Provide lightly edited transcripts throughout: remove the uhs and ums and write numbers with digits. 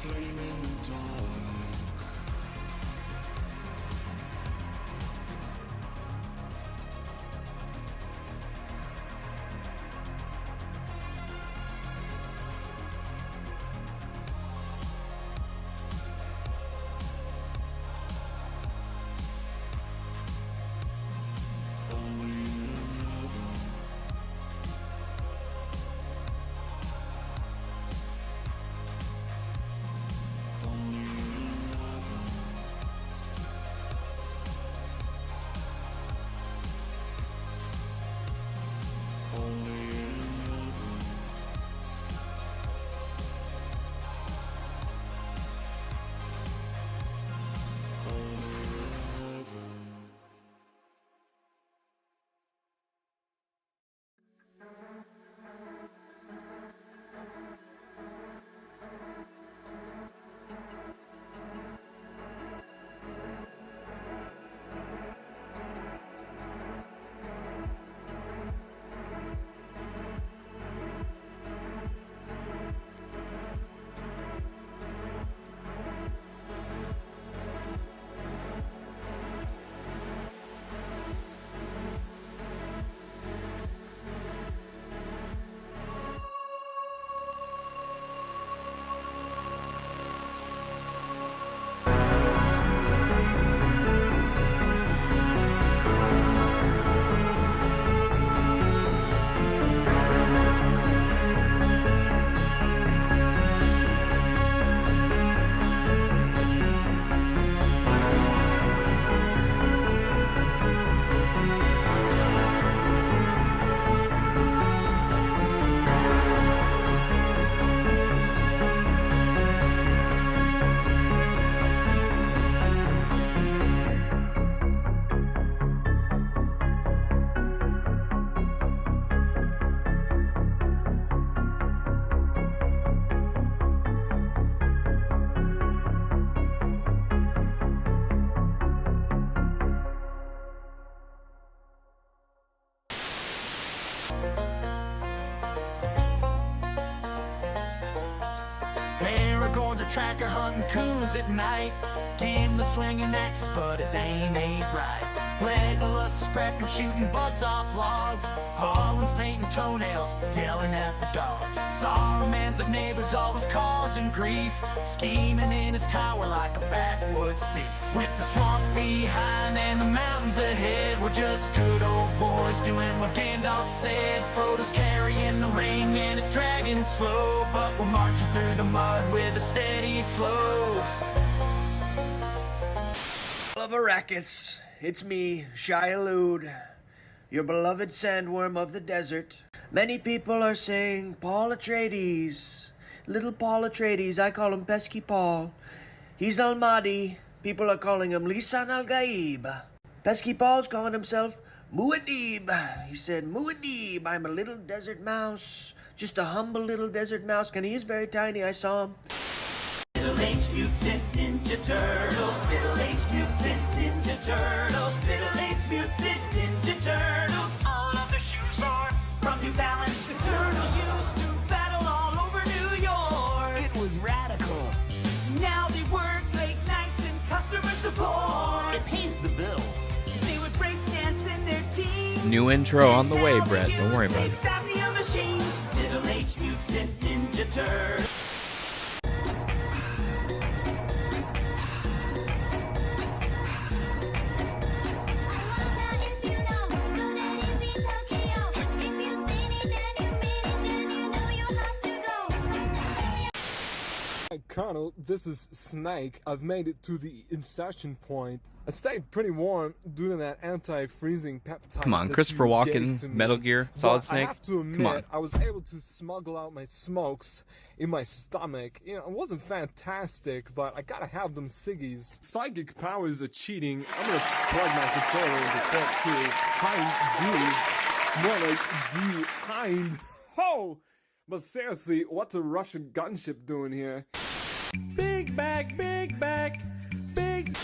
flame in the dark. tracker hunting coons at night. Gimli swinging axes, but his aim ain't right. Legolas is prepping, shooting buds off logs. Harlan's painting toenails, yelling at the dogs. Saruman's at neighbors, always causing grief, scheming in his tower like a backwoods thief. With the swamp behind and the mountains ahead, we're just good old boys doing what Gandalf said. Frodo's carrying the ring and it's dragging slow, but we're marching through the mud with a steady flow. Of Arrakis, it's me, Shai-Hulud, your beloved sandworm of the desert. Many people are saying Paul Atreides, little Paul Atreides. I call him Pesky Paul. He's Al-Mahdi. People are calling him Lisan Al-Gaib. Pesky Paul's calling himself Muad'Dib. He said, Muad'Dib, I'm a little desert mouse, just a humble little desert mouse. And he is very tiny, I saw him. Middle-aged mutant ninja turtles, middle-aged mutant ninja turtles, middle-aged mutant ninja turtles. All of their shoes are from New Balance, and turtles used to battle all over New York. It was radical. Now they work late nights in customer support. It pays the bills. They would break dance in their teens. New intro on the way, Brett. Don't worry about it. Apnea machines, middle-aged mutant ninja turtles. Hi Colonel, this is Snake. I've made it to the insertion point. I stayed pretty warm due to that anti-freezing peptide. Come on, that Christopher you gave Walken, to me. Metal Gear, Solid But Snake. I have to admit, Come on. I was able to smuggle out my smokes in my stomach. You know, it wasn't fantastic, but I gotta have them ciggies. Psychic powers are cheating. I'm gonna plug my controller into port 2. Hind D. More like D. Hind. Ho! But seriously, what's a Russian gunship doing here? Big back, big back, big.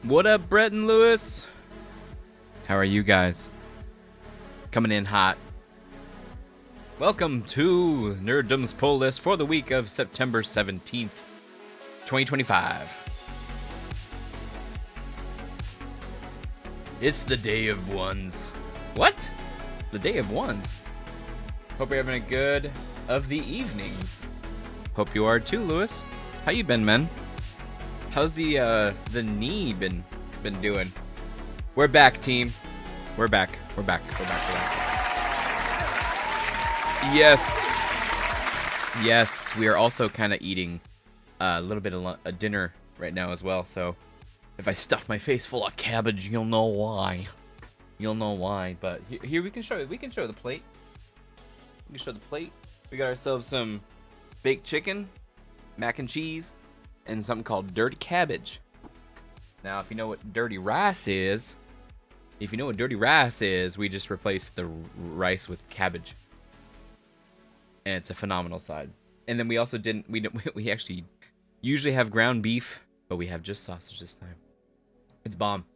What up, Brett and Lewis? How are you guys? Coming in hot. Welcome to Nerddom's Pull List for the week of September 17th, 2025. It's the Day of Ones. What? The Day of Ones? Hope you're having a good of the evenings. Hope you are too, Lewis. How you been, man? How's the knee been doing? We're back, team. We're back. We're back. Yes. Yes, we are also kind of eating a little bit of a dinner right now as well. So if I stuff my face full of cabbage, you'll know why. You'll know why. But here we can show it. We can show the plate. We can show the plate. We got ourselves some baked chicken, mac and cheese, and something called dirty cabbage. Now, if you know what dirty rice is, we just replace the rice with cabbage, and it's a phenomenal side. And then we also we actually usually have ground beef, but we have just sausage this time. It's bomb.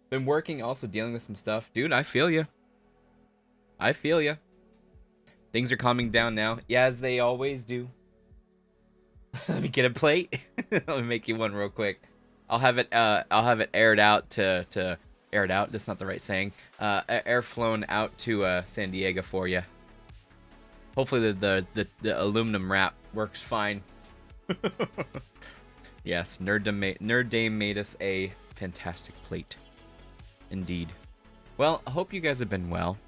Been working, also dealing with some stuff, dude. I feel you. Things are calming down now, yeah, as they always do. Let me get a plate. Let me make you one real quick. I'll have it aired out to air it out. That's not the right saying. Air flown out to San Diego for you. Hopefully the aluminum wrap works fine. Yes, Nerd Dame made us a fantastic plate. Indeed. Well, I hope you guys have been well.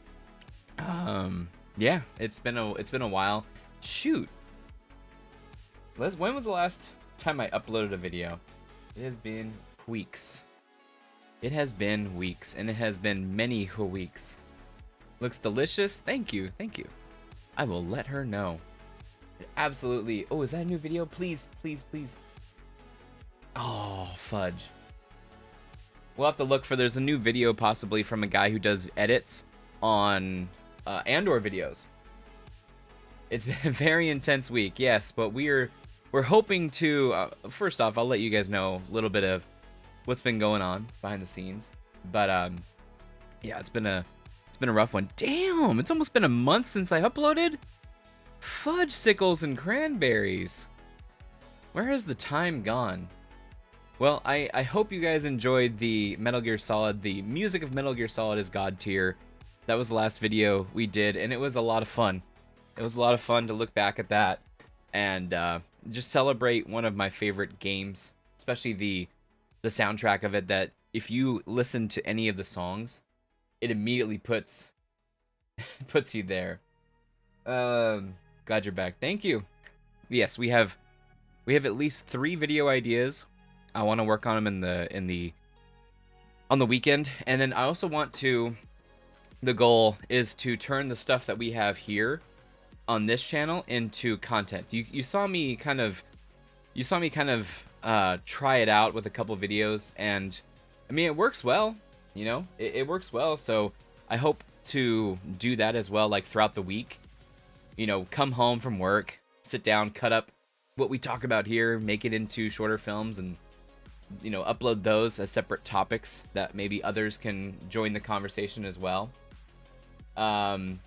Yeah, it's been a while. Shoot. When was the last time I uploaded a video? It has been weeks. It has been weeks, and it has been many weeks. Looks delicious. Thank you. Thank you. I will let her know. Absolutely. Oh, is that a new video? Please, please, please. Oh, fudge. We'll have to look for, there's a new video possibly from a guy who does edits on Andor videos. It's been a very intense week, yes, but we're hoping to, first off, I'll let you guys know a little bit of what's been going on behind the scenes. But yeah, it's been a rough one. Damn, it's almost been a month since I uploaded. Fudge sickles and cranberries. Where has the time gone? Well, I hope you guys enjoyed the Metal Gear Solid. The music of Metal Gear Solid is God tier. That was the last video we did, and it was a lot of fun. It was a lot of fun to look back at that and just celebrate one of my favorite games, especially the soundtrack of it, that if you listen to any of the songs, it immediately puts you there. Glad you're back. Thank you. Yes, we have at least 3 video ideas. I want to work on them on the weekend, and then I also want to. The goal is to turn the stuff that we have here on this channel into content. You saw me kind of try it out with a couple videos, and I mean it works well. You know, it works well. So I hope to do that as well, like throughout the week. You know, come home from work, sit down, cut up what we talk about here, make it into shorter films, and you know, upload those as separate topics that maybe others can join the conversation as well. And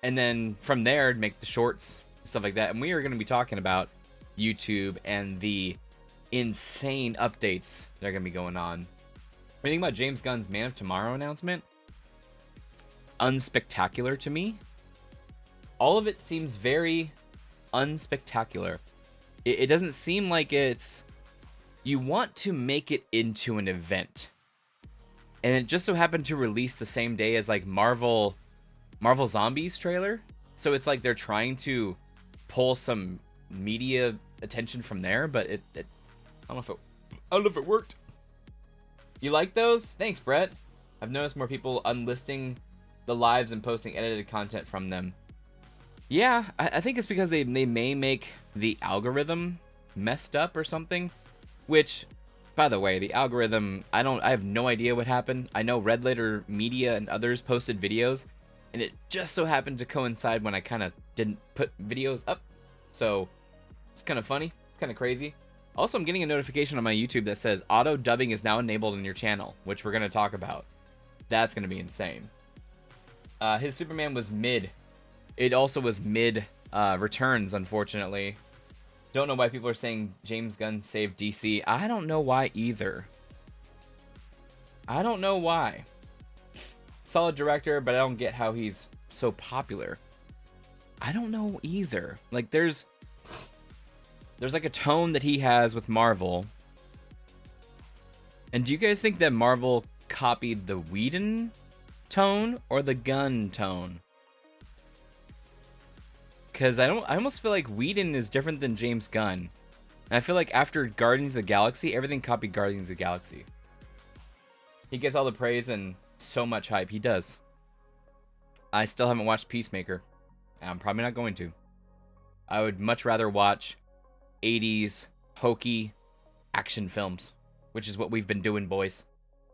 then from there, make the shorts, stuff like that. And we are going to be talking about YouTube and the insane updates that are going to be going on. What do you think about James Gunn's Man of Tomorrow announcement? Unspectacular to me. All of it seems very unspectacular. It doesn't seem like it's... You want to make it into an event. And it just so happened to release the same day as like Marvel Zombies trailer. So it's like they're trying to pull some media attention from there, but I don't know if it worked. You like those? Thanks, Brett. I've noticed more people unlisting the lives and posting edited content from them. Yeah, I think it's because they may make the algorithm messed up or something. Which, by the way, the algorithm, I have no idea what happened. I know Red Letter Media and others posted videos, and it just so happened to coincide when I kind of didn't put videos up. So it's kind of funny. It's kind of crazy. Also, I'm getting a notification on my YouTube that says auto dubbing is now enabled in your channel, which we're going to talk about. That's going to be insane. His Superman was mid. It also was mid returns, unfortunately. Don't know why people are saying James Gunn saved DC. I don't know why either. I don't know why. Solid director, but I don't get how he's so popular. I don't know either. Like there's like a tone that he has with Marvel. And do you guys think that Marvel copied the Whedon tone or the Gunn tone? Because I almost feel like Whedon is different than James Gunn. And I feel like after Guardians of the Galaxy, everything copied Guardians of the Galaxy. He gets all the praise and so much hype. He does. I still haven't watched Peacemaker. I'm probably not going to. I would much rather watch 80s hokey action films, which is what we've been doing, boys.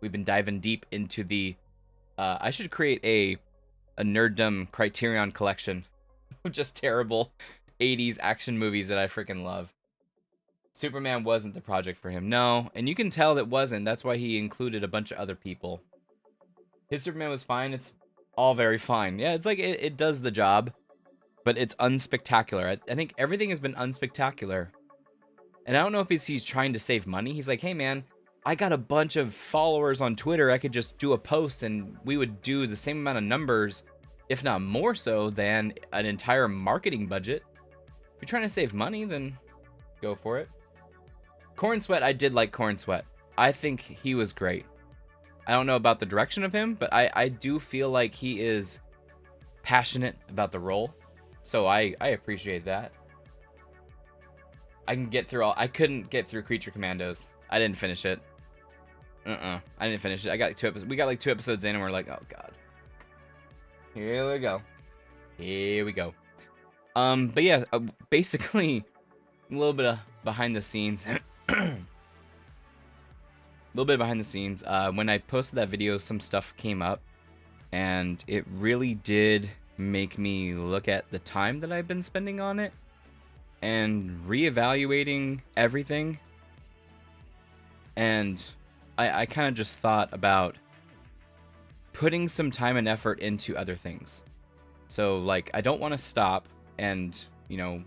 We've been diving deep into the... I should create a nerddom Criterion collection. Just terrible 80s action movies that I freaking love. Superman wasn't the project for him. No, and you can tell it wasn't. That's why he included a bunch of other people. His Superman was fine. It's all very fine. Yeah, it's like it does the job, but it's unspectacular. I think everything has been unspectacular. And I don't know if he's trying to save money. He's like, hey man, I got a bunch of followers on Twitter. I could just do a post and we would do the same amount of numbers if not more so than an entire marketing budget. If you're trying to save money, then go for it. Corn Sweat, I did like Corn Sweat. I think he was great. I don't know about the direction of him, but I do feel like he is passionate about the role. So I appreciate that. I couldn't get through Creature Commandos. I didn't finish it. I didn't finish it. I got 2 episodes. We got like 2 episodes in and we're like, oh god. Here we go. Here we go. But yeah, basically a little bit of behind the scenes. A little bit behind the scenes. When I posted that video, some stuff came up, and it really did make me look at the time that I've been spending on it and reevaluating everything. And I kind of just thought about putting some time and effort into other things. So like, I don't want to stop, and you know,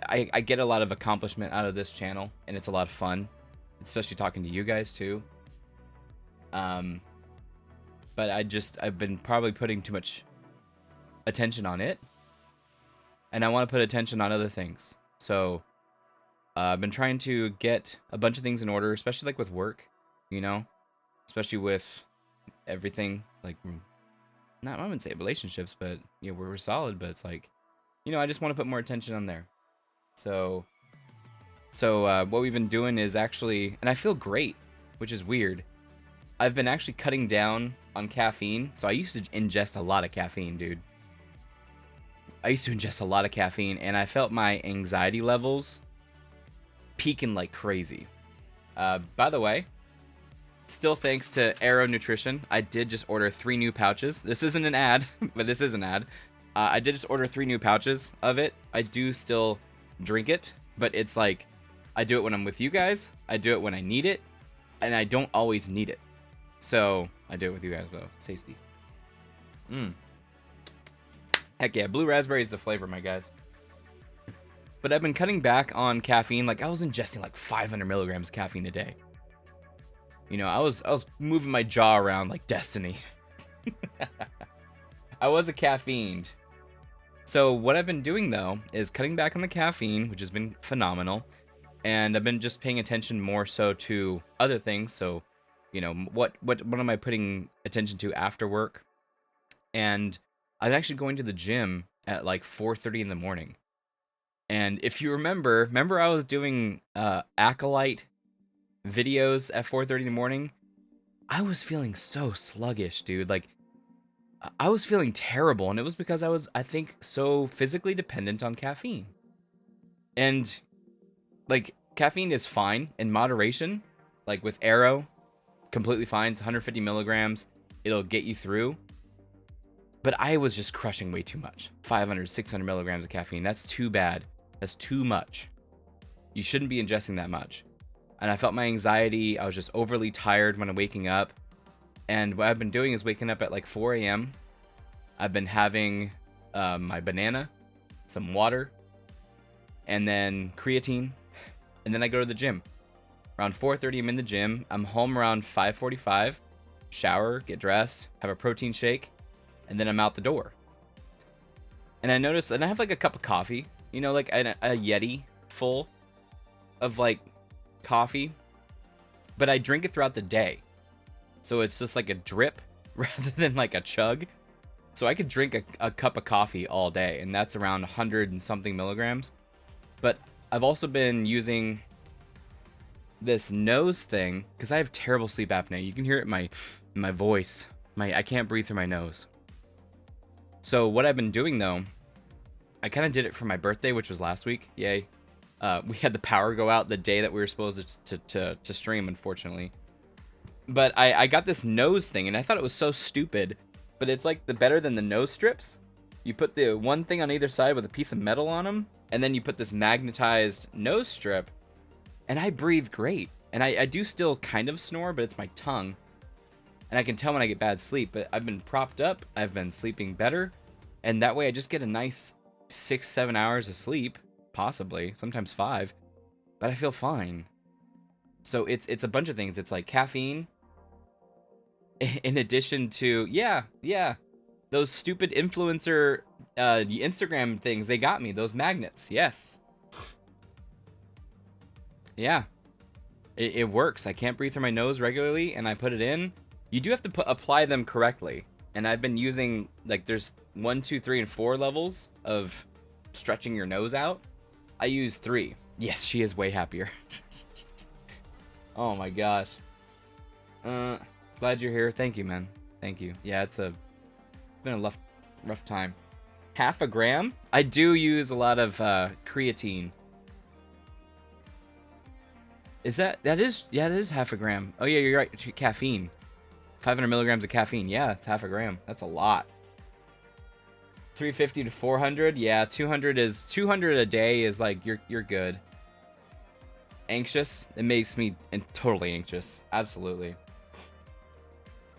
I get a lot of accomplishment out of this channel, and it's a lot of fun, especially talking to you guys too. But I've been probably putting too much attention on it, and I want to put attention on other things. So I've been trying to get a bunch of things in order, especially like with work, you know, especially with everything, like, I wouldn't say relationships, but you know, we're solid, but it's like, you know, I just want to put more attention on there. So what we've been doing is actually, and I feel great, which is weird. I've been actually cutting down on caffeine. So I used to ingest a lot of caffeine, dude. I used to ingest a lot of caffeine, and I felt my anxiety levels peaking like crazy. By the way, still thanks to Aero Nutrition, I did just order 3 new pouches. This isn't an ad, but this is an ad. I did just order 3 new pouches of it. I do still drink it, but it's like, I do it when I'm with you guys, I do it when I need it, and I don't always need it. So I do it with you guys though. It's tasty. Heck yeah, blue raspberry is the flavor, my guys. But I've been cutting back on caffeine. Like, I was ingesting like 500 milligrams of caffeine a day. You know, I was moving my jaw around like Destiny. I was a caffeined. So what I've been doing though is cutting back on the caffeine, which has been phenomenal, and I've been just paying attention more so to other things. So, you know, what am I putting attention to after work? And I'm actually going to the gym at like 4:30 in the morning. And if you remember I was doing Acolyte videos at 4:30 in the morning. I was feeling so sluggish, dude. Like, I was feeling terrible, and it was because I was, I think, so physically dependent on caffeine. And like, caffeine is fine in moderation. Like with Aero, completely fine. It's 150 milligrams. It'll get you through. But I was just crushing way too much. 500, 600 milligrams of caffeine. That's too bad. That's too much. You shouldn't be ingesting that much. And I felt my anxiety. I was just overly tired when I'm waking up. And what I've been doing is waking up at like 4 a.m. I've been having my banana, some water, and then creatine. And then I go to the gym. Around 4:30, I'm in the gym. I'm home around 5:45. Shower, get dressed, have a protein shake, and then I'm out the door. And I noticed, and I have like a cup of coffee, you know, like a Yeti full of like coffee, but I drink it throughout the day. So it's just like a drip rather than like a chug. So I could drink a cup of coffee all day, and that's around 100 and something milligrams. But I've also been using this nose thing because I have terrible sleep apnea. You can hear it in my voice. I can't breathe through my nose. So what I've been doing though, I kind of did it for my birthday, which was last week. Yay. We had the power go out the day that we were supposed to stream, unfortunately. But I got this nose thing, and I thought it was so stupid. But it's like better than the nose strips. You put the one thing on either side with a piece of metal on them, and then you put this magnetized nose strip, and I breathe great. And I do still kind of snore, but it's my tongue. And I can tell when I get bad sleep, but I've been propped up, I've been sleeping better, and that way I just get a nice 6-7 hours of sleep, possibly, sometimes 5, but I feel fine. So it's a bunch of things. It's like caffeine, in addition to, yeah, those stupid influencer Instagram things, they got me, those magnets. Yes. Yeah. It works. I can't breathe through my nose regularly, and I put it in. You do have to apply them correctly. And I've been using, like, there's 1, 2, 3, and 4 levels of stretching your nose out. I use 3. Yes, she is way happier. Oh my gosh. Glad you're here. Thank you, man. Thank you. Yeah, it's been a rough time. Half a gram? I do use a lot of creatine. That is half a gram. Oh yeah, you're right. Caffeine. 500 milligrams of caffeine. Yeah, it's half a gram. That's a lot. 350 to 400. Yeah, 200 a day is like you're good. Anxious? It makes me totally anxious. Absolutely.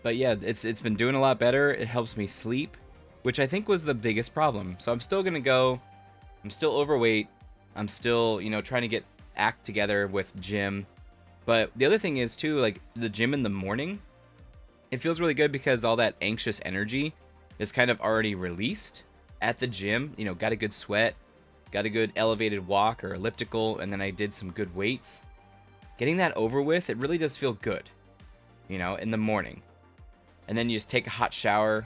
But yeah, it's been doing a lot better. It helps me sleep, which I think was the biggest problem. So I'm still gonna go. I'm still overweight. I'm still, trying to act together with gym. But the other thing is too, like the gym in the morning, it feels really good because all that anxious energy is kind of already released at the gym. Got a good sweat, got a good elevated walk or elliptical, and then I did some good weights. Getting that over with, it really does feel good, in the morning. And then you just take a hot shower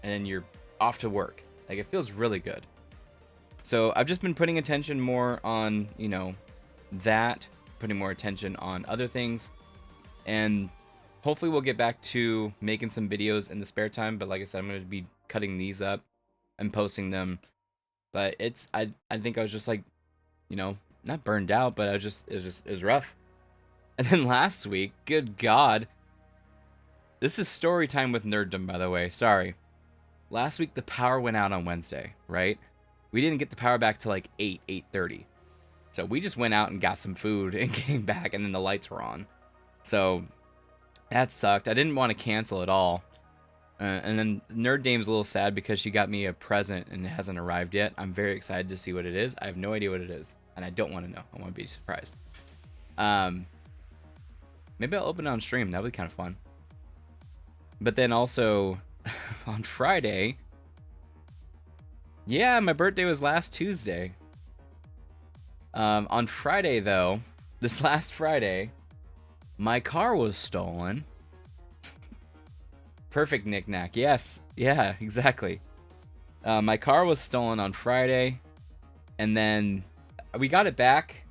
and then you're off to work. Like, it feels really good. So I've just been putting attention more on, that, putting more attention on other things, and hopefully we'll get back to making some videos in the spare time. But like I said, I'm going to be cutting these up and posting them. But I think I was just like, not burned out, but it was rough. And then last week, good God, this is story time with nerddom, by the way. Sorry. Last week the power went out on Wednesday, right? We didn't get the power back till like 8:30. So we just went out and got some food and came back, and then the lights were on. So that sucked. I didn't want to cancel at all. And then Nerd Dame's a little sad because she got me a present and it hasn't arrived yet. I'm very excited to see what it is. I have no idea what it is, and I don't want to know. I want to be surprised. Maybe I'll open it on stream. That would be kind of fun. But then also on Friday, yeah, my birthday was last Tuesday. On Friday, though, this last Friday, my car was stolen. Perfect knick-knack. Yes. Yeah, exactly. My car was stolen on Friday, and then we got it back.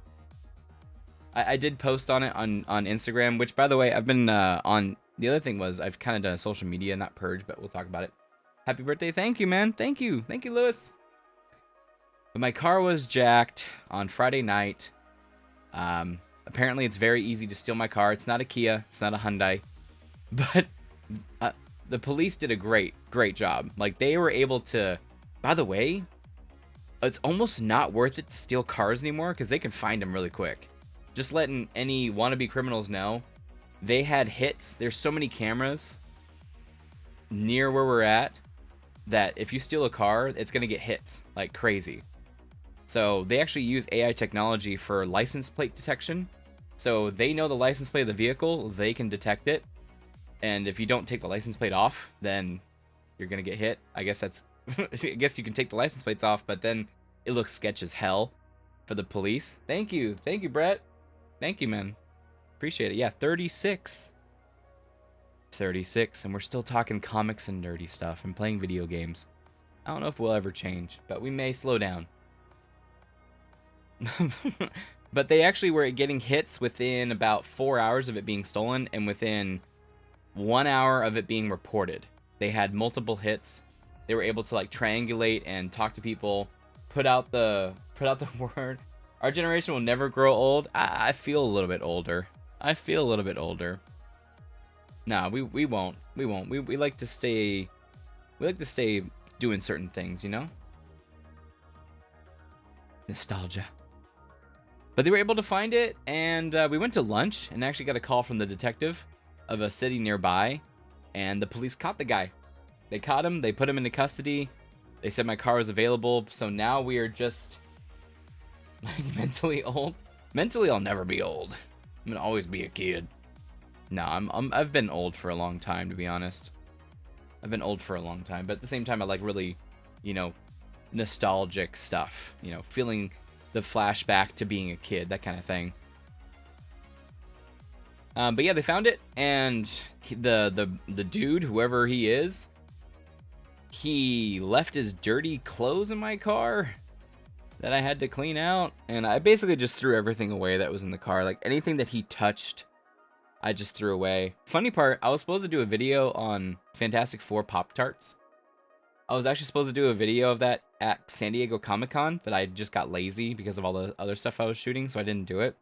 I did post on it on Instagram, which, by the way, I've been on... The other thing was I've kind of done social media, not purge, but we'll talk about it. Happy birthday. Thank you, man. Thank you. Thank you, Lewis. But my car was jacked on Friday night. Apparently, it's very easy to steal my car. It's not a Kia. It's not a Hyundai. But the police did a great job. Like, they were able to... By the way, it's almost not worth it to steal cars anymore because they can find them really quick. Just letting any wannabe criminals know. They had hits. There's so many cameras near where we're at that if you steal a car, it's going to get hits like crazy. So they actually use AI technology for license plate detection. So they know the license plate of the vehicle, they can detect it. And if you don't take the license plate off, then you're going to get hit. I guess I guess you can take the license plates off, but then it looks sketch as hell for the police. Thank you. Thank you, Brett. Thank you, man. Appreciate it. Yeah, 36. 36, and we're still talking comics and nerdy stuff and playing video games. I don't know if we'll ever change, but we may slow down. But they actually were getting hits within about 4 hours of it being stolen, and within 1 hour of it being reported. They had multiple hits. They were able to like triangulate and talk to people, put out the word. Our generation will never grow old. I feel a little bit older. Nah, we won't. We like to stay. We like to stay doing certain things, Nostalgia. But they were able to find it, and we went to lunch and actually got a call from the detective of a city nearby, and the police caught the guy. They caught him. They put him into custody. They said my car was available, so now we are just like mentally old. Mentally, I'll never be old. I'm gonna always be a kid. No, I've been old for a long time, to be honest. I've been old for a long time, but at the same time, I like really, you know, nostalgic stuff. You know, feeling the flashback to being a kid, that kind of thing. But yeah, they found it, and the dude, whoever he is, he left his dirty clothes in my car that I had to clean out, and I basically just threw everything away that was in the car. Like, anything that he touched, I just threw away. Funny part, I was supposed to do a video on Fantastic Four Pop-Tarts. I was actually supposed to do a video of that at San Diego Comic-Con, but I just got lazy because of all the other stuff I was shooting, so I didn't do it.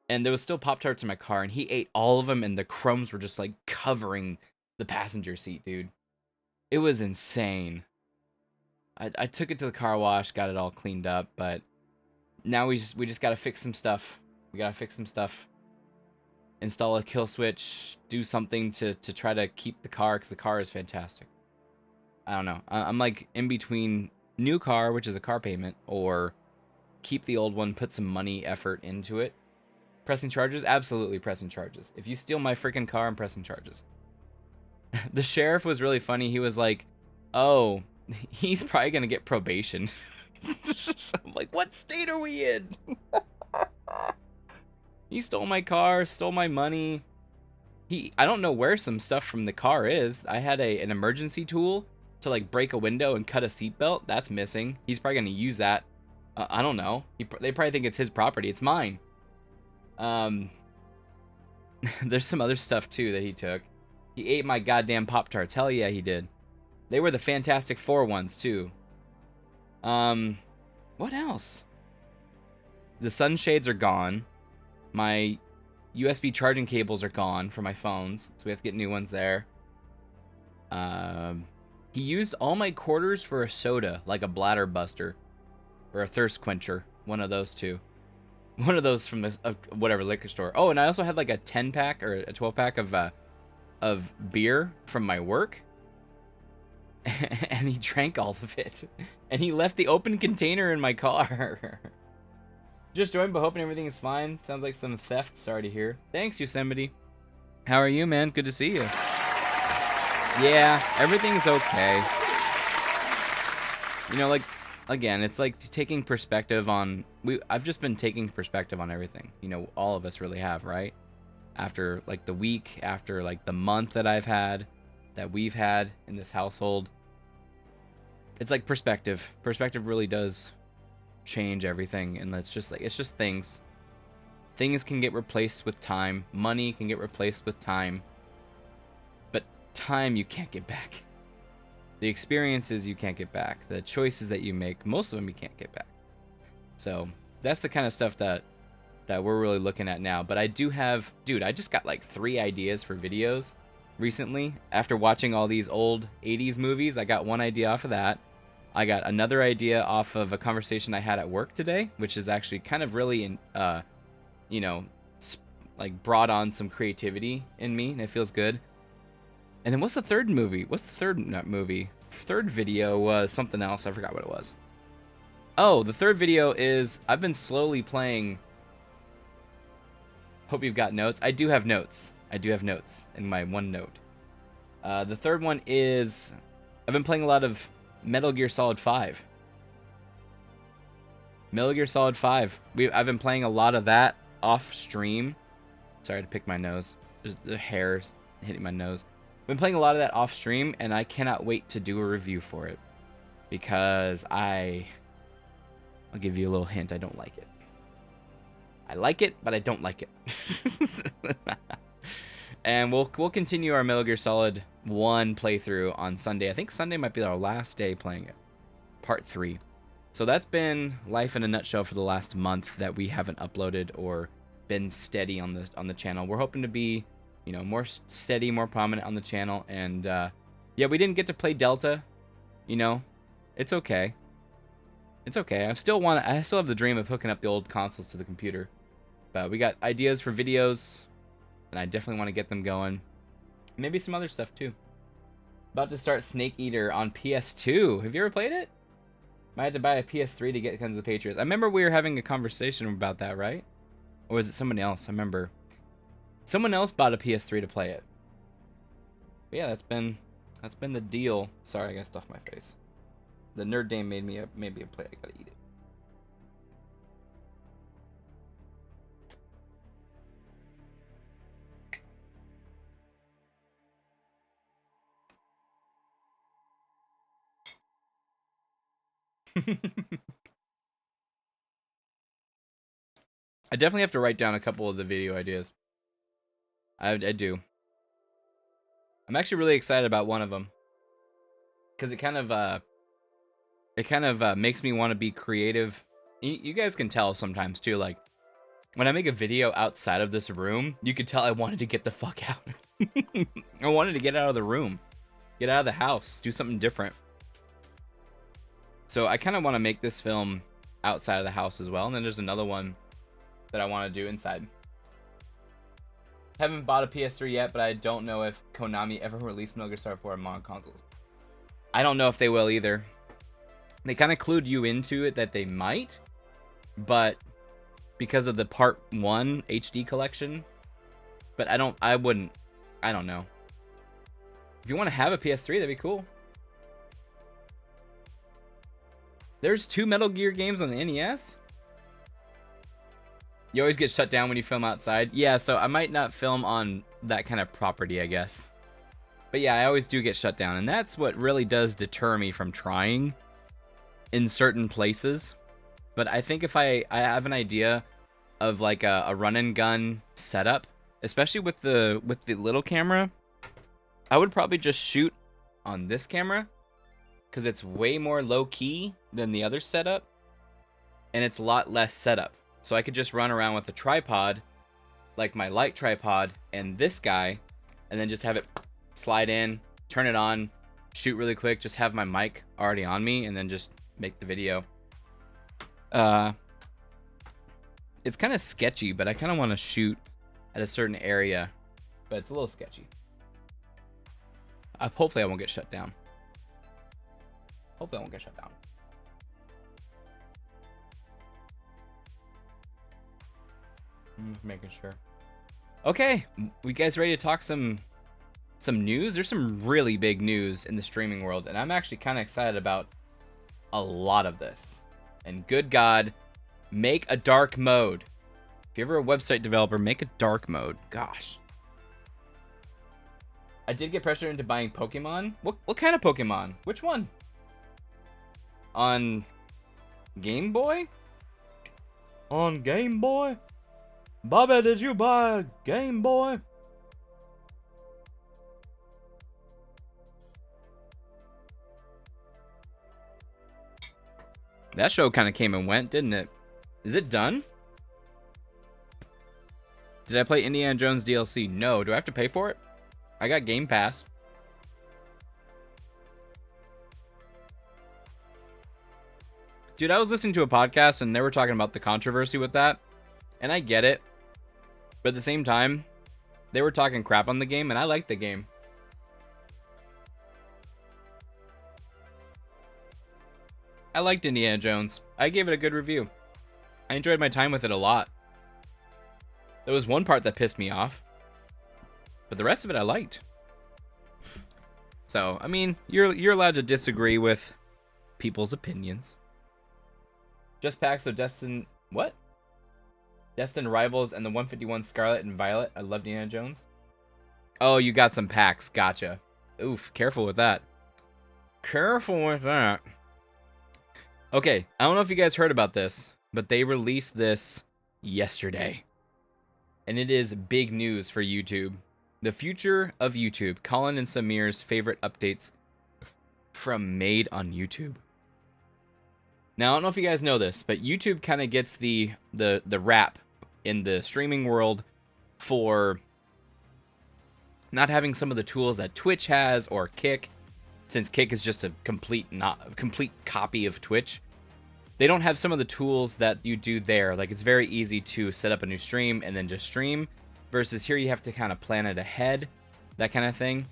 And there was still Pop-Tarts in my car, and he ate all of them, and the crumbs were just, like, covering the passenger seat, dude. It was insane. I took it to the car wash, got it all cleaned up, but now we just gotta fix some stuff. We gotta fix some stuff. Install a kill switch, do something to try to keep the car, because the car is fantastic. I don't know. I'm like in between new car, which is a car payment, or keep the old one, put some money, effort into it. Pressing charges? Absolutely pressing charges. If you steal my freaking car, I'm pressing charges. The sheriff was really funny. He was like, oh, he's probably going to get probation. I'm like, what state are we in? He stole my car, stole my money. I don't know where some stuff from the car is. I had an emergency tool to like break a window and cut a seatbelt. That's missing. He's probably going to use that. I don't know. They probably think it's his property. It's mine. There's some other stuff too that he took. He ate my goddamn Pop-Tarts. Hell yeah, he did. They were the Fantastic Four ones too. What else? The sunshades are gone. My USB charging cables are gone for my phones, so we have to get new ones there. He used all my quarters for a soda, like a bladder buster or a thirst quencher. One of those two. One of those from the whatever liquor store. Oh, and I also had like a 10-pack or a 12-pack of beer from my work. And he drank all of it. And he left the open container in my car. Just joined, but hoping everything is fine. Sounds like some theft. Sorry to hear. Thanks, Yosemite. How are you, man? Good to see you. Yeah, everything's okay. You know, like, again, it's like taking perspective on... I've just been taking perspective on everything. You know, all of us really have, right? After, like, the week, after, like, the month that we've had in this household. It's like perspective. Perspective really does change everything, and it's just things. Things can get replaced with time. Money can get replaced with time. But time you can't get back. The experiences you can't get back. The choices that you make, most of them you can't get back. So that's the kind of stuff that we're really looking at now. But I do have, dude, I just got like 3 ideas for videos recently. After watching all these old 80s movies, I got one idea off of that. I got another idea off of a conversation I had at work today, which is actually kind of really, you know, like brought on some creativity in me, and it feels good. And then what's the third movie? What's the third movie? Third video was something else. I forgot what it was. Oh, the third video is I've been slowly playing. Hope you've got notes. I do have notes. I do have notes in my OneNote. The third one is I've been playing a lot of Metal Gear Solid 5. Metal Gear Solid 5. I've been playing a lot of that off stream. Sorry to pick my nose. There's the hair hitting my nose. I've been playing a lot of that off stream, and I cannot wait to do a review for it. Because I'll give you a little hint. I don't like it. I like it, but I don't like it. And we'll continue our Metal Gear Solid 1 playthrough on Sunday. I think Sunday might be our last day playing it. Part 3. So that's been life in a nutshell for the last month that we haven't uploaded or been steady on the channel. We're hoping to be, you know, more steady, more prominent on the channel. And yeah, we didn't get to play Delta. You know, it's okay. It's okay. I still have the dream of hooking up the old consoles to the computer. But we got ideas for videos, and I definitely want to get them going. Maybe some other stuff too. About to start Snake Eater on PS2. Have you ever played it? Might have to buy a PS3 to get Guns of the Patriots. I remember we were having a conversation about that, right? Or was it somebody else? I remember Someone else bought a PS3 to play it. But yeah, that's been the deal. Sorry, I got stuff in my face. The Nerd Dame made me a plate. I gotta eat it. I definitely have to write down a couple of the video ideas. I do. I'm actually really excited about one of them, because it kind of makes me want to be creative. You guys can tell sometimes too, like when I make a video outside of this room, you can tell I wanted to get the fuck out. I wanted to get out of the room, get out of the house, do something different. So I kind of want to make this film outside of the house as well. And then there's another one that I want to do inside. Haven't bought a PS3 yet, but I don't know if Konami ever released Metal Gear Solid 4 on modern consoles. I don't know if they will either. They kind of clued you into it that they might, but because of the Part 1 HD collection, but I don't know. If you want to have a PS3, that'd be cool. There's 2 Metal Gear games on the NES? You always get shut down when you film outside? Yeah, so I might not film on that kind of property, I guess. But yeah, I always do get shut down, and that's what really does deter me from trying in certain places. But I think if I have an idea of like a run and gun setup, especially with the little camera, I would probably just shoot on this camera, because it's way more low key than the other setup, and it's a lot less setup. So I could just run around with a tripod, like my light tripod, and this guy, and then just have it slide in, turn it on, shoot really quick, just have my mic already on me, and then just make the video. It's kind of sketchy, but I kind of want to shoot at a certain area, but it's a little sketchy. Hopefully I won't get shut down. Hopefully I won't get shut down. Making sure. Okay, we guys ready to talk some news? There's some really big news in the streaming world, and I'm actually kind of excited about a lot of this. And good God, make a dark mode. If you're ever a website developer, make a dark mode. Gosh. I did get pressured into buying Pokemon. What kind of Pokemon? Which one? On Game Boy? On Game Boy? Bobby, did you buy a Game Boy? That show kind of came and went, didn't it? Is it done? Did I play Indiana Jones DLC? No. Do I have to pay for it? I got Game Pass. Dude, I was listening to a podcast and they were talking about the controversy with that. And I get it. But at the same time, they were talking crap on the game, and I liked the game. I liked Indiana Jones. I gave it a good review. I enjoyed my time with it a lot. There was one part that pissed me off, but the rest of it I liked. So, I mean, you're allowed to disagree with people's opinions. Just packs of Destin... What? Destined Rivals and the 151 Scarlet and Violet. I love Indiana Jones. Oh, you got some packs. Gotcha. Oof, careful with that. Careful with that. Okay, I don't know if you guys heard about this, but they released this yesterday. And it is big news for YouTube. The future of YouTube. Colin and Samir's favorite updates from Made on YouTube. Now, I don't know if you guys know this, but YouTube kind of gets the rap in the streaming world for not having some of the tools that Twitch has or Kick, since Kick is just a complete copy of Twitch. They don't have some of the tools that you do there. Like, it's very easy to set up a new stream and then just stream, versus here you have to kind of plan it ahead, that kind of thing.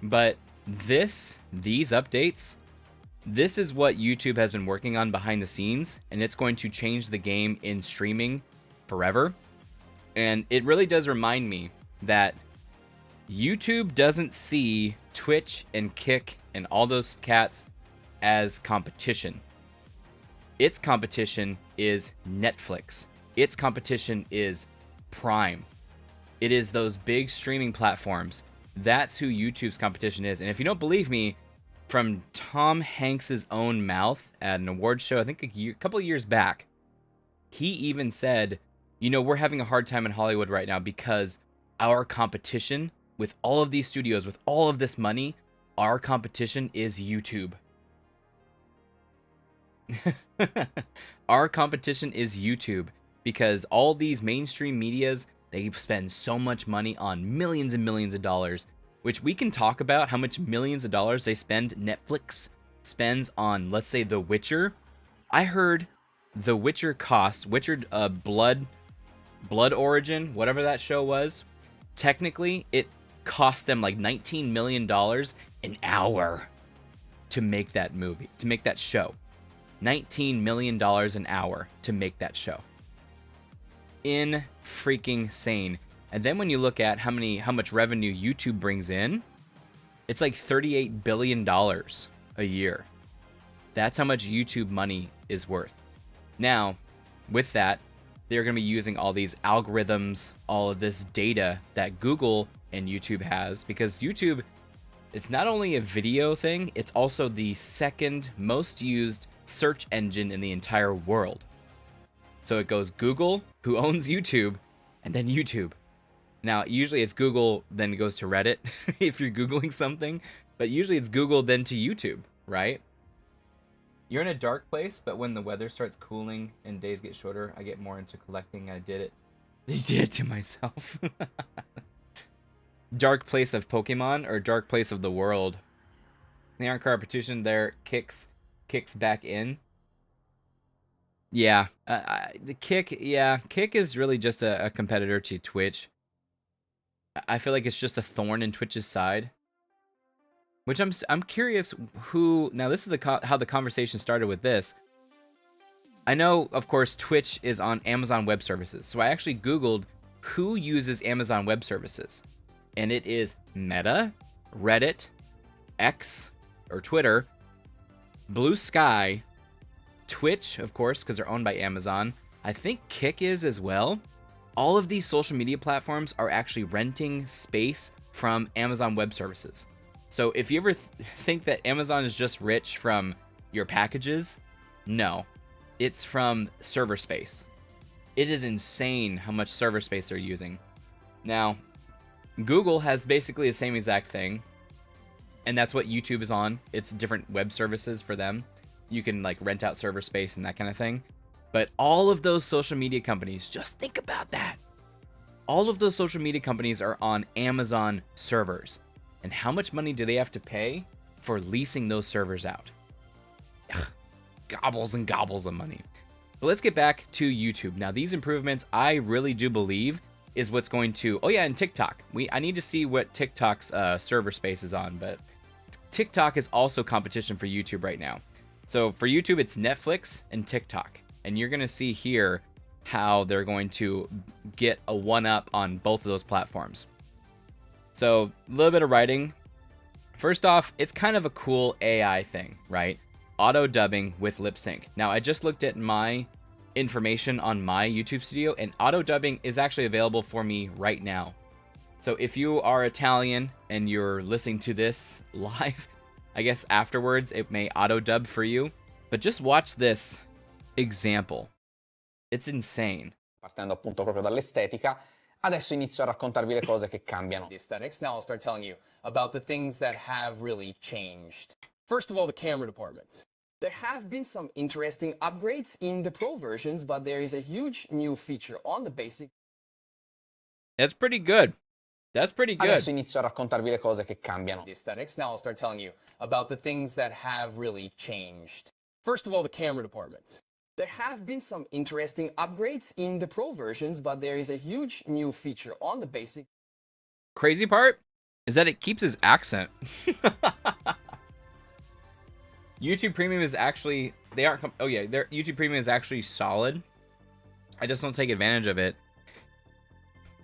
But these updates, this is what YouTube has been working on behind the scenes, and it's going to change the game in streaming forever. And it really does remind me that YouTube doesn't see Twitch and Kick and all those cats as competition. Its competition is Netflix. Its competition is Prime. It is those big streaming platforms. That's who YouTube's competition is. And if you don't believe me, from Tom Hanks's own mouth at an award show, I think a couple of years back, he even said, you know, we're having a hard time in Hollywood right now because our competition with all of these studios, with all of this money, our competition is YouTube. Our competition is YouTube because all these mainstream medias, they spend so much money on millions and millions of dollars, which we can talk about how much millions of dollars they spend. Netflix spends on, let's say, The Witcher. I heard The Witcher cost, Blood Origin, whatever that show was, technically it cost them like $19 million an hour to make that movie, to make that show. $19 million an hour to make that show. In freaking sane. And then when you look at how much revenue YouTube brings in, it's like $38 billion a year. That's how much YouTube money is worth. Now, with that, they're going to be using all these algorithms, all of this data that Google and YouTube has, because YouTube, it's not only a video thing, it's also the second most used search engine in the entire world. So it goes Google, who owns YouTube, and then YouTube. Now, usually it's Google, then it goes to Reddit if you're Googling something, but usually it's Google, then to YouTube, right? You're in a dark place, but when the weather starts cooling and days get shorter, I get more into collecting. I did it to myself. Dark place of Pokemon or dark place of the world? They aren't competition. There, kicks back in. Yeah, the Kick is really just a competitor to Twitch. I feel like it's just a thorn in Twitch's side. Which I'm curious who. Now this is how the conversation started with this. I know, of course, Twitch is on Amazon Web Services, so I actually Googled who uses Amazon Web Services, and it is Meta, Reddit, X or Twitter, Blue Sky, Twitch, of course, because they're owned by Amazon. I think Kick is as well. All of these social media platforms are actually renting space from Amazon Web Services. So if you ever think that Amazon is just rich from your packages, no, it's from server space. It is insane how much server space they're using. Now, Google has basically the same exact thing, and that's what YouTube is on. It's different web services for them. You can like rent out server space and that kind of thing. But all of those social media companies, just think about that. All of those social media companies are on Amazon servers. And how much money do they have to pay for leasing those servers out? Ugh, gobbles and gobbles of money. But let's get back to YouTube. Now, these improvements, I really do believe, is what's going to... Oh, yeah, and TikTok. I need to see what TikTok's server space is on, but TikTok is also competition for YouTube right now. So for YouTube, it's Netflix and TikTok. And you're going to see here how they're going to get a one-up on both of those platforms. So a little bit of writing. First off, it's kind of a cool AI thing, right? Auto dubbing with lip sync. Now, I just looked at my information on my YouTube studio, and auto dubbing is actually available for me right now. So if you are Italian and you're listening to this live, I guess afterwards it may auto dub for you. But just watch this example. It's insane. Partendo appunto proprio dall'estetica, adesso inizio a raccontarvi le cose che cambiano. The aesthetics. Now I'll start telling you about the things that have really changed. First of all, the camera department. There have been some interesting upgrades in the Pro versions, but there is a huge new feature on the basic. That's pretty good. That's pretty good. Adesso inizio a raccontarvi le cose che cambiano. The aesthetics. Now I'll start telling you about the things that have really changed. First of all, the camera department. There have been some interesting upgrades in the Pro versions, but there is a huge new feature on the basic. Crazy part is that it keeps his accent. YouTube Premium is actually, YouTube Premium is actually solid. I just don't take advantage of it.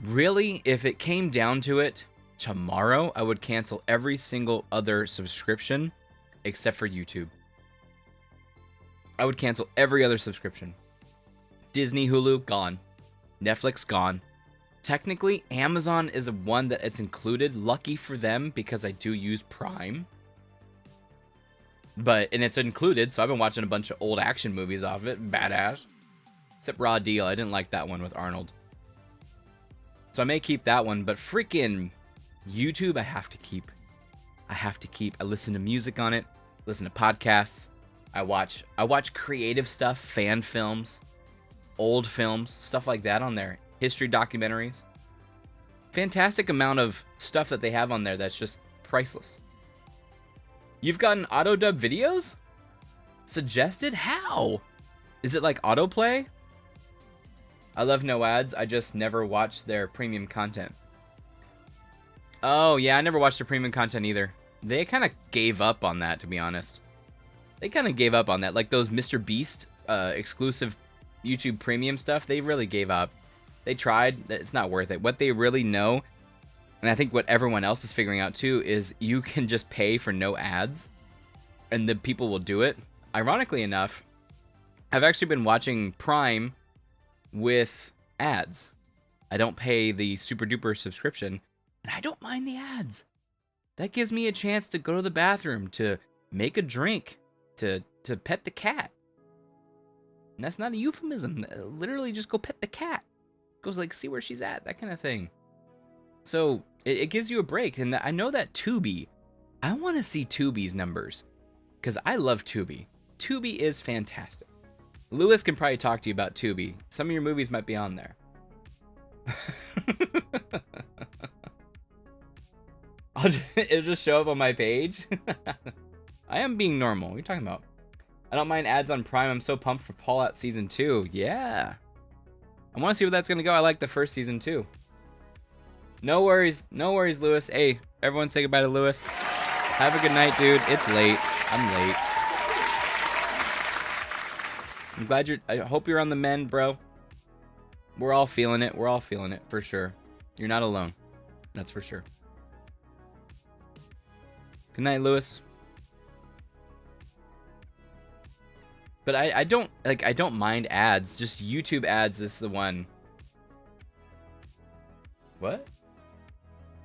Really, if it came down to it, tomorrow I would cancel every single other subscription except for YouTube. I would cancel every other subscription. Disney, Hulu, gone. Netflix, gone. Technically, Amazon is one that it's included. Lucky for them, because I do use Prime. And it's included, so I've been watching a bunch of old action movies off of it. Badass. Except Raw Deal. I didn't like that one with Arnold. So I may keep that one, but freaking YouTube, I have to keep. I listen to music on it, listen to podcasts. I watch creative stuff, fan films, old films, stuff like that on there. History documentaries. Fantastic amount of stuff that they have on there that's just priceless. You've gotten auto-dub videos? Suggested? How? Is it like autoplay? I love no ads. I just never watched their premium content. Oh, yeah, I never watched their premium content either. They kind of gave up on that, to be honest. They kind of gave up on that. Like those Mr. Beast exclusive YouTube premium stuff, they really gave up. They tried. It's not worth it. What they really know, and I think what everyone else is figuring out too, is you can just pay for no ads, and the people will do it. Ironically enough, I've actually been watching Prime with ads. I don't pay the super duper subscription, and I don't mind the ads. That gives me a chance to go to the bathroom, to make a drink, to pet the cat. And that's not a euphemism. Literally just go pet the cat. Goes like, see where she's at, that kind of thing. So it gives you a break. And I know that Tubi, I want to see Tubi's numbers, because I love Tubi. Tubi is fantastic. Lewis can probably talk to you about Tubi. Some of your movies might be on there. It'll just show up on my page. I am being normal. What are you talking about? I don't mind ads on Prime. I'm so pumped for Fallout Season 2. Yeah. I want to see where that's going to go. I like the first season too. No worries. No worries, Lewis. Hey, everyone say goodbye to Lewis. Have a good night, dude. It's late. I'm late. I'm glad I hope you're on the mend, bro. We're all feeling it. We're all feeling it for sure. You're not alone. That's for sure. Good night, Lewis. But I don't mind ads. Just YouTube ads is the one. What?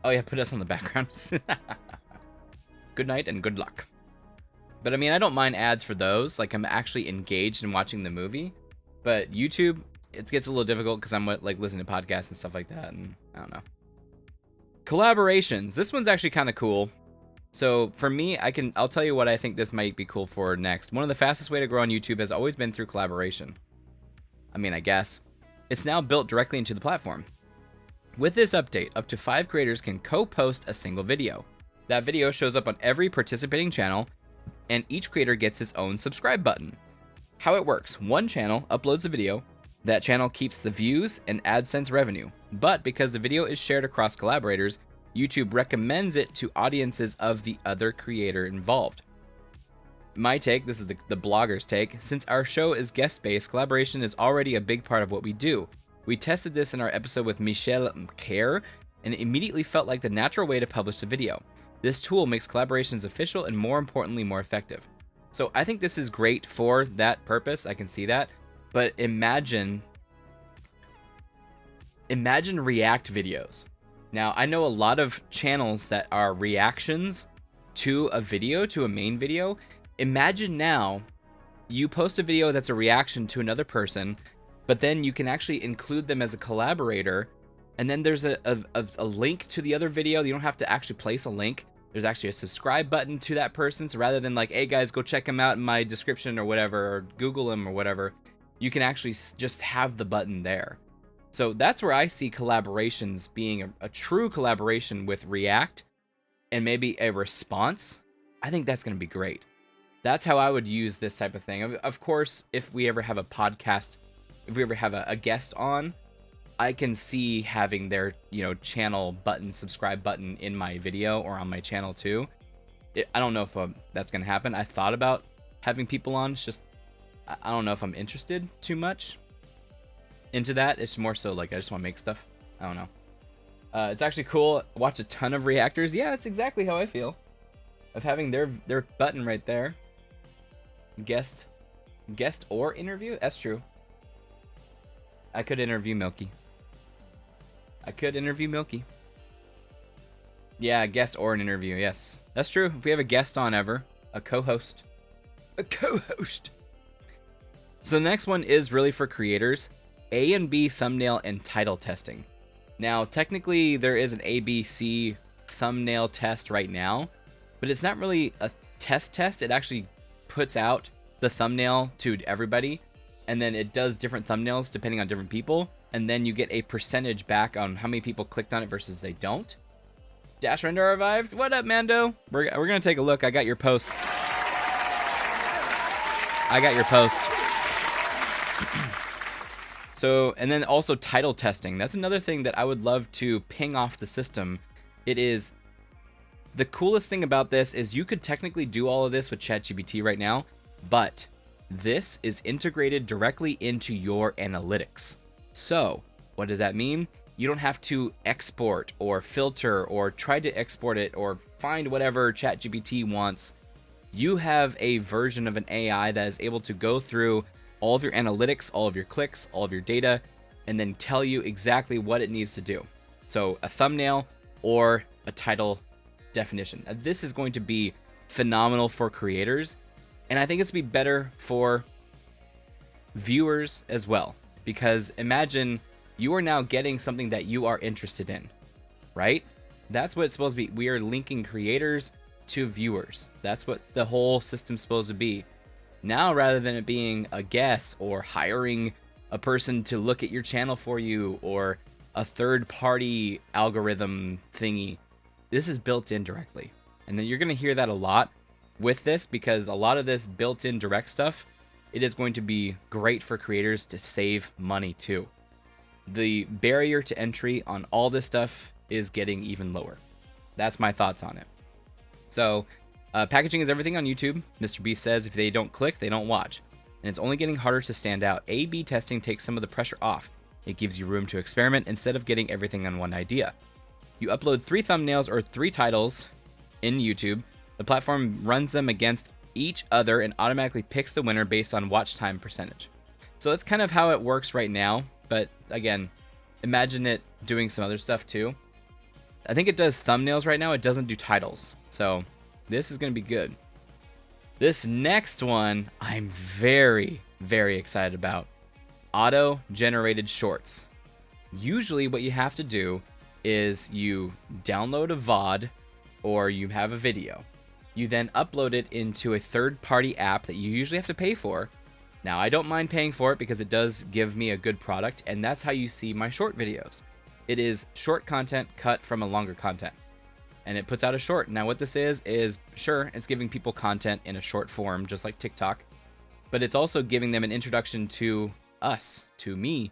Oh yeah, put us on the background. Good night and good luck. But I mean, I don't mind ads for those. Like, I'm actually engaged in watching the movie. But YouTube, it gets a little difficult because I'm like listening to podcasts and stuff like that, and I don't know. Collaborations. This one's actually kind of cool. So for me, I'll tell you what I think this might be cool for next. One of the fastest way to grow on YouTube has always been through collaboration. I mean, I guess. It's now built directly into the platform. With this update, up to 5 creators can co-post a single video. That video shows up on every participating channel, and each creator gets his own subscribe button. How it works: one channel uploads a video, that channel keeps the views and AdSense revenue, but because the video is shared across collaborators, YouTube recommends it to audiences of the other creator involved. My take, this is the blogger's take, since our show is guest-based, collaboration is already a big part of what we do. We tested this in our episode with Michelle Kerr, and it immediately felt like the natural way to publish a video. This tool makes collaborations official and, more importantly, more effective. So I think this is great for that purpose. I can see that. But imagine React videos. Now, I know a lot of channels that are reactions to a video, to a main video. Imagine now you post a video that's a reaction to another person, but then you can actually include them as a collaborator, and then there's a link to the other video. You don't have to actually place a link. There's actually a subscribe button to that person. So rather than like, hey guys, go check him out in my description or whatever, or Google him or whatever, you can actually just have the button there. So that's where I see collaborations being a true collaboration with React and maybe a response. I think that's going to be great. That's how I would use this type of thing. Of course, if we ever have a podcast, if we ever have a guest on, I can see having their, channel button, subscribe button in my video or on my channel too. I don't know if that's going to happen. I thought about having people on. It's just, I don't know if I'm interested too much into that. It's more so like I just want to make stuff. I don't know. It's actually cool. Watch a ton of reactors. Yeah, that's exactly how I feel. Of having their button right there. Guest or interview? That's true. I could interview Milky. Yeah, guest or an interview. Yes, that's true. If we have a guest on ever, a co-host. So the next one is really for creators. A and B thumbnail and title testing. Now, technically, there is an ABC thumbnail test right now, but it's not really a test. It actually puts out the thumbnail to everybody, and then it does different thumbnails depending on different people, and then you get a percentage back on how many people clicked on it versus they don't. Dash Render revived. What up, Mando? We're gonna take a look. I got your posts. So, and then also title testing. That's another thing that I would love to ping off the system. It is the coolest thing about this is you could technically do all of this with ChatGPT right now, but this is integrated directly into your analytics. So, what does that mean? You don't have to export or filter or try to export it or find whatever ChatGPT wants. You have a version of an AI that is able to go through all of your analytics, all of your clicks, all of your data, and then tell you exactly what it needs to do. So a thumbnail or a title definition. This is going to be phenomenal for creators, and I think it's going to be better for viewers as well, because imagine you are now getting something that you are interested in, right? That's what it's supposed to be. We are linking creators to viewers. That's what the whole system's supposed to be. Now, rather than it being a guest or hiring a person to look at your channel for you or a third-party algorithm thingy, this is built in directly. And then you're going to hear that a lot with this, because a lot of this built-in direct stuff, it is going to be great for creators to save money too. The barrier to entry on all this stuff is getting even lower. That's my thoughts on it. So, packaging is everything on YouTube. Mr. Beast says if they don't click, they don't watch. And it's only getting harder to stand out. A/B testing takes some of the pressure off. It gives you room to experiment instead of getting everything on one idea. You upload 3 thumbnails or 3 titles in YouTube. The platform runs them against each other and automatically picks the winner based on watch time percentage. So that's kind of how it works right now. But again, imagine it doing some other stuff too. I think it does thumbnails right now. It doesn't do titles. So this is going to be good. This next one I'm very, very excited about. Auto-generated shorts. Usually what you have to do is you download a VOD or you have a video. You then upload it into a third-party app that you usually have to pay for. Now, I don't mind paying for it because it does give me a good product, and that's how you see my short videos. It is short content cut from a longer content, and it puts out a short. Now, what this is sure, it's giving people content in a short form, just like TikTok, but it's also giving them an introduction to us, to me,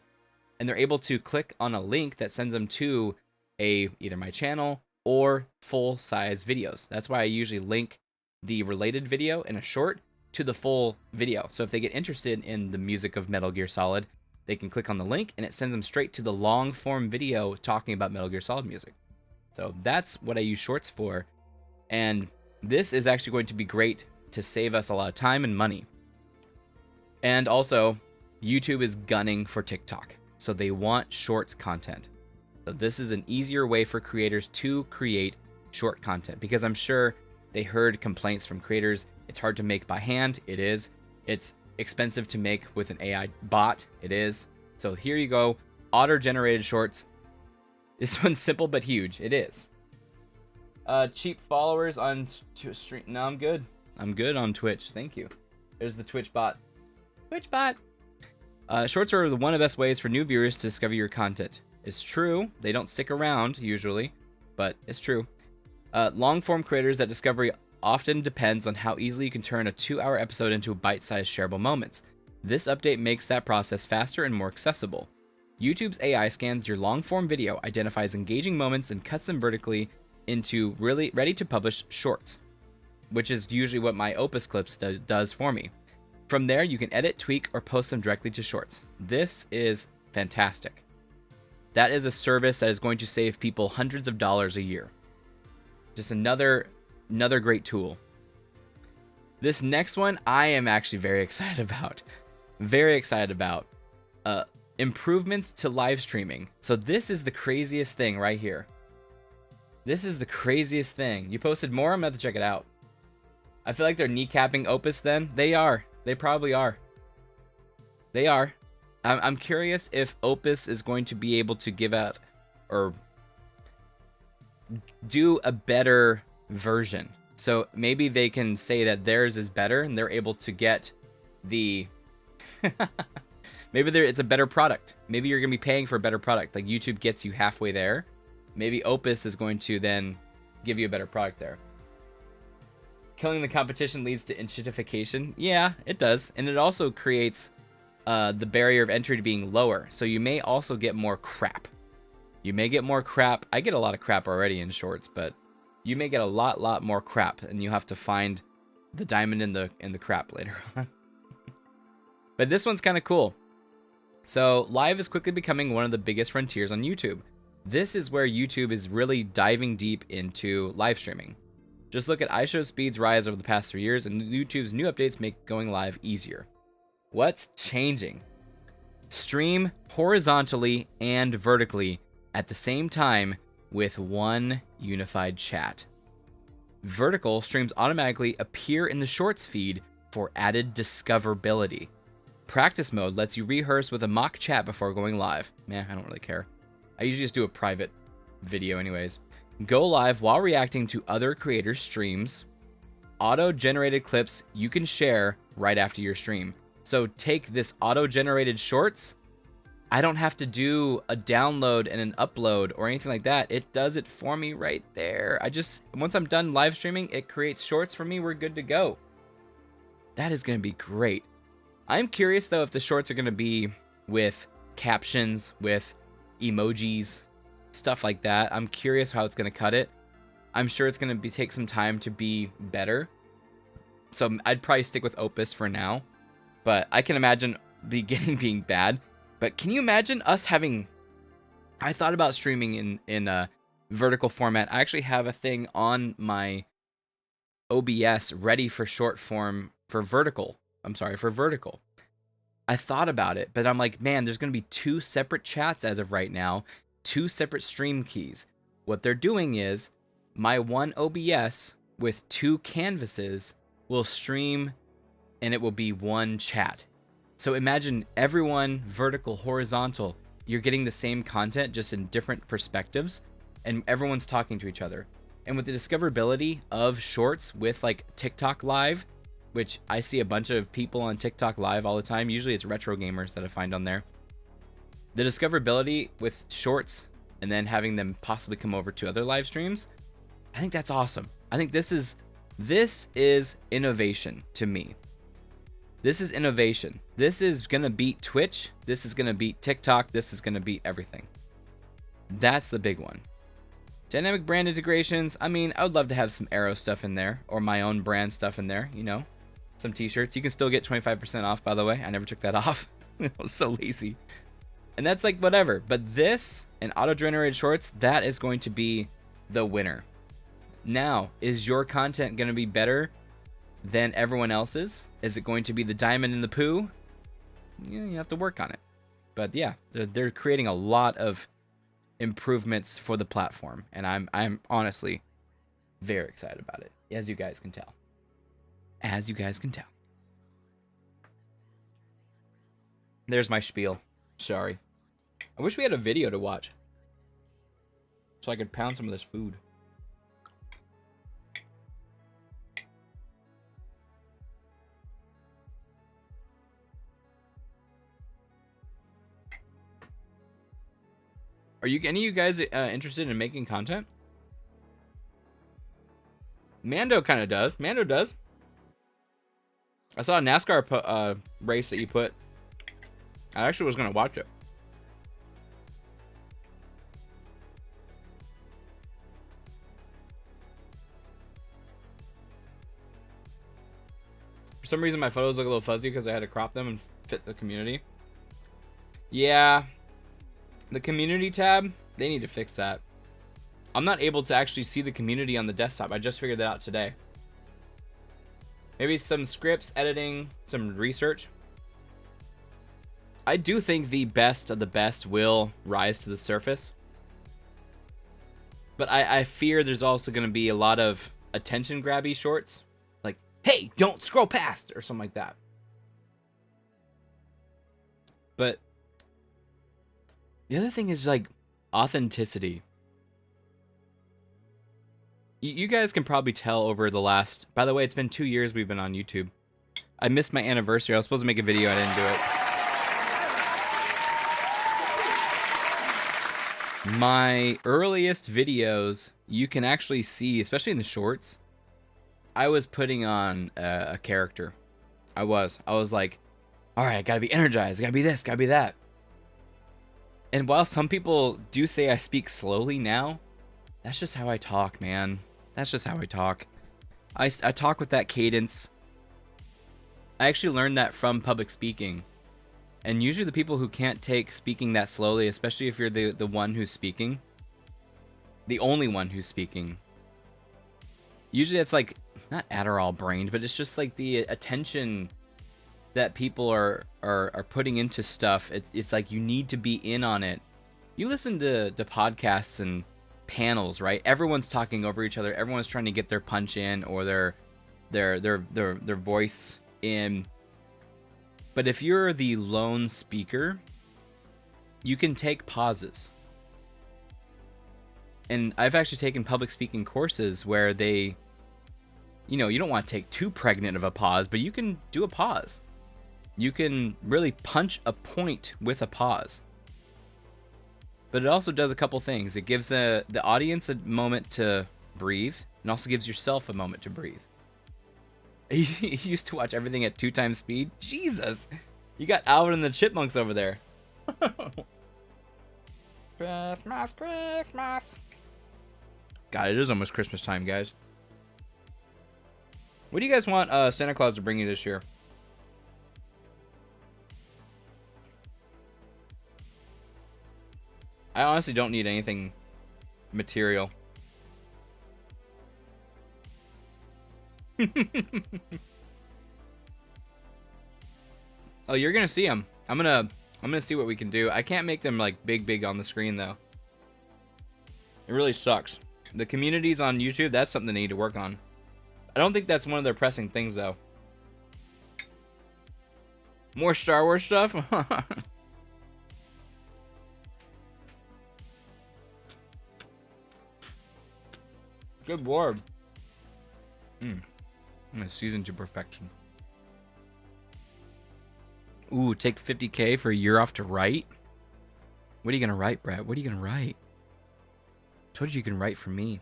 and they're able to click on a link that sends them to either my channel or full-size videos. That's why I usually link the related video in a short to the full video. So if they get interested in the music of Metal Gear Solid, they can click on the link and it sends them straight to the long-form video talking about Metal Gear Solid music. So that's what I use shorts for. And this is actually going to be great to save us a lot of time and money. And also, YouTube is gunning for TikTok. So they want shorts content. So this is an easier way for creators to create short content, because I'm sure they heard complaints from creators. It's hard to make by hand. It is. It's expensive to make with an AI bot. It is. So here you go. Auto-generated shorts. This one's simple but huge. It is. Cheap followers on stream. No, I'm good. I'm good on Twitch. Thank you. There's the Twitch bot. Twitch bot. Shorts are one of the best ways for new viewers to discover your content. It's true. They don't stick around usually, but it's true. Long-form creators, that discovery often depends on how easily you can turn a 2-hour episode into bite-sized shareable moments. This update makes that process faster and more accessible. YouTube's AI scans your long-form video, identifies engaging moments, and cuts them vertically into really ready-to-publish shorts, which is usually what my Opus Clips does for me. From there, you can edit, tweak, or post them directly to shorts. This is fantastic. That is a service that is going to save people hundreds of dollars a year. Just another great tool. This next one I am actually very excited about. Very excited about. Improvements to live streaming. So this is the craziest thing right here. This is the craziest thing. You posted more? I'm going to have to check it out. I feel like they're kneecapping Opus then. They are. They probably are. They are. I'm curious if Opus is going to be able to give out or do a better version. So maybe they can say that theirs is better and they're able to get the... Maybe it's a better product. Maybe you're going to be paying for a better product. Like YouTube gets you halfway there. Maybe Opus is going to then give you a better product there. Killing the competition leads to inshitification. Yeah, it does. And it also creates the barrier of entry to being lower. So you may also get more crap. You may get more crap. I get a lot of crap already in shorts, but you may get a lot more crap. And you have to find the diamond in the crap later on. But this one's kind of cool. So live is quickly becoming one of the biggest frontiers on YouTube. This is where YouTube is really diving deep into live streaming. Just look at iShowSpeed's rise over the past 3 years, and YouTube's new updates make going live easier. What's changing? Stream horizontally and vertically at the same time with one unified chat. Vertical streams automatically appear in the Shorts feed for added discoverability. Practice mode lets you rehearse with a mock chat before going live. Meh, I don't really care. I usually just do a private video anyways. Go live while reacting to other creators' streams. Auto-generated clips you can share right after your stream. So take this auto-generated shorts. I don't have to do a download and an upload or anything like that. It does it for me right there. Once I'm done live streaming, it creates shorts for me. We're good to go. That is going to be great. I'm curious though if the shorts are going to be with captions, with emojis, stuff like that. I'm curious how it's going to cut it. I'm sure it's going to take some time to be better. So I'd probably stick with Opus for now. But I can imagine the beginning being bad. But can you imagine us having... I thought about streaming in a vertical format. I actually have a thing on my OBS ready for short form for vertical. For vertical. I thought about it, but I'm like, man, there's going to be 2 separate chats as of right now. 2 separate stream keys. What they're doing is my one OBS with 2 canvases will stream and it will be one chat. So imagine everyone vertical, horizontal. You're getting the same content just in different perspectives and everyone's talking to each other. And with the discoverability of shorts with like TikTok live, which I see a bunch of people on TikTok live all the time. Usually it's retro gamers that I find on there. The discoverability with shorts and then having them possibly come over to other live streams, I think that's awesome. I think this is innovation to me. This is innovation. This is going to beat Twitch. This is going to beat TikTok. This is going to beat everything. That's the big one. Dynamic brand integrations. I mean, I would love to have some Arrow stuff in there or my own brand stuff in there, you know. Some t-shirts. You can still get 25% off, by the way. I never took that off. I was so lazy. And that's like whatever. But this and auto-generated shorts, that is going to be the winner. Now, is your content going to be better than everyone else's? Is it going to be the diamond in the poo? Yeah, you have to work on it. But yeah, they're creating a lot of improvements for the platform. And I'm honestly very excited about it, as you guys can tell. As you guys can tell. There's my spiel. Sorry. I wish we had a video to watch so I could pound some of this food. Are you any of you guys interested in making content? Mando kind of does. Mando does. I saw a NASCAR race that you put. I actually was going to watch it. For some reason, my photos look a little fuzzy because I had to crop them and fit the community. Yeah. The community tab, they need to fix that. I'm not able to actually see the community on the desktop. I just figured that out today. Maybe some scripts, editing, some research. I do think the best of the best will rise to the surface. But I fear there's also going to be a lot of attention grabby shorts. Like, hey, don't scroll past, or something like that. But the other thing is, like, authenticity. You guys can probably tell over the last... By the way, it's been 2 years we've been on YouTube. I missed my anniversary. I was supposed to make a video. I didn't do it. My earliest videos, you can actually see, especially in the shorts, I was putting on a character. I was like, all right, I gotta be energized. I gotta be this, gotta be that. And while some people do say I speak slowly now, that's just how I talk, man. That's just how I talk. I talk with that cadence. I actually learned that from public speaking. And usually the people who can't take speaking that slowly, especially if you're the one who's speaking, the only one who's speaking, usually it's like, not Adderall brained, but it's just like the attention that people are putting into stuff. It's like you need to be in on it. You listen to podcasts and panels, right? Everyone's talking over each other. Everyone's trying to get their punch in or their voice in. But if you're the lone speaker, you can take pauses. And I've actually taken public speaking courses where they, you know, you don't want to take too pregnant of a pause, but you can do a pause. You can really punch a point with a pause. But it also does a couple things. It gives the audience a moment to breathe, and also gives yourself a moment to breathe. You used to watch everything at 2 times speed? Jesus! You got Alvin and the Chipmunks over there. Christmas, Christmas. God, it is almost Christmas time, guys. What do you guys want Santa Claus to bring you this year? I honestly don't need anything material. Oh, you're gonna see them. I'm gonna see what we can do. I can't make them like big on the screen though. It really sucks. The communities on YouTube, that's something they need to work on. I don't think that's one of their pressing things though. More Star Wars stuff? Good lord. I'm gonna season to perfection. Ooh, take 50K for a year off to write? What are you gonna write, Brett? What are you gonna write? I told you can write for me.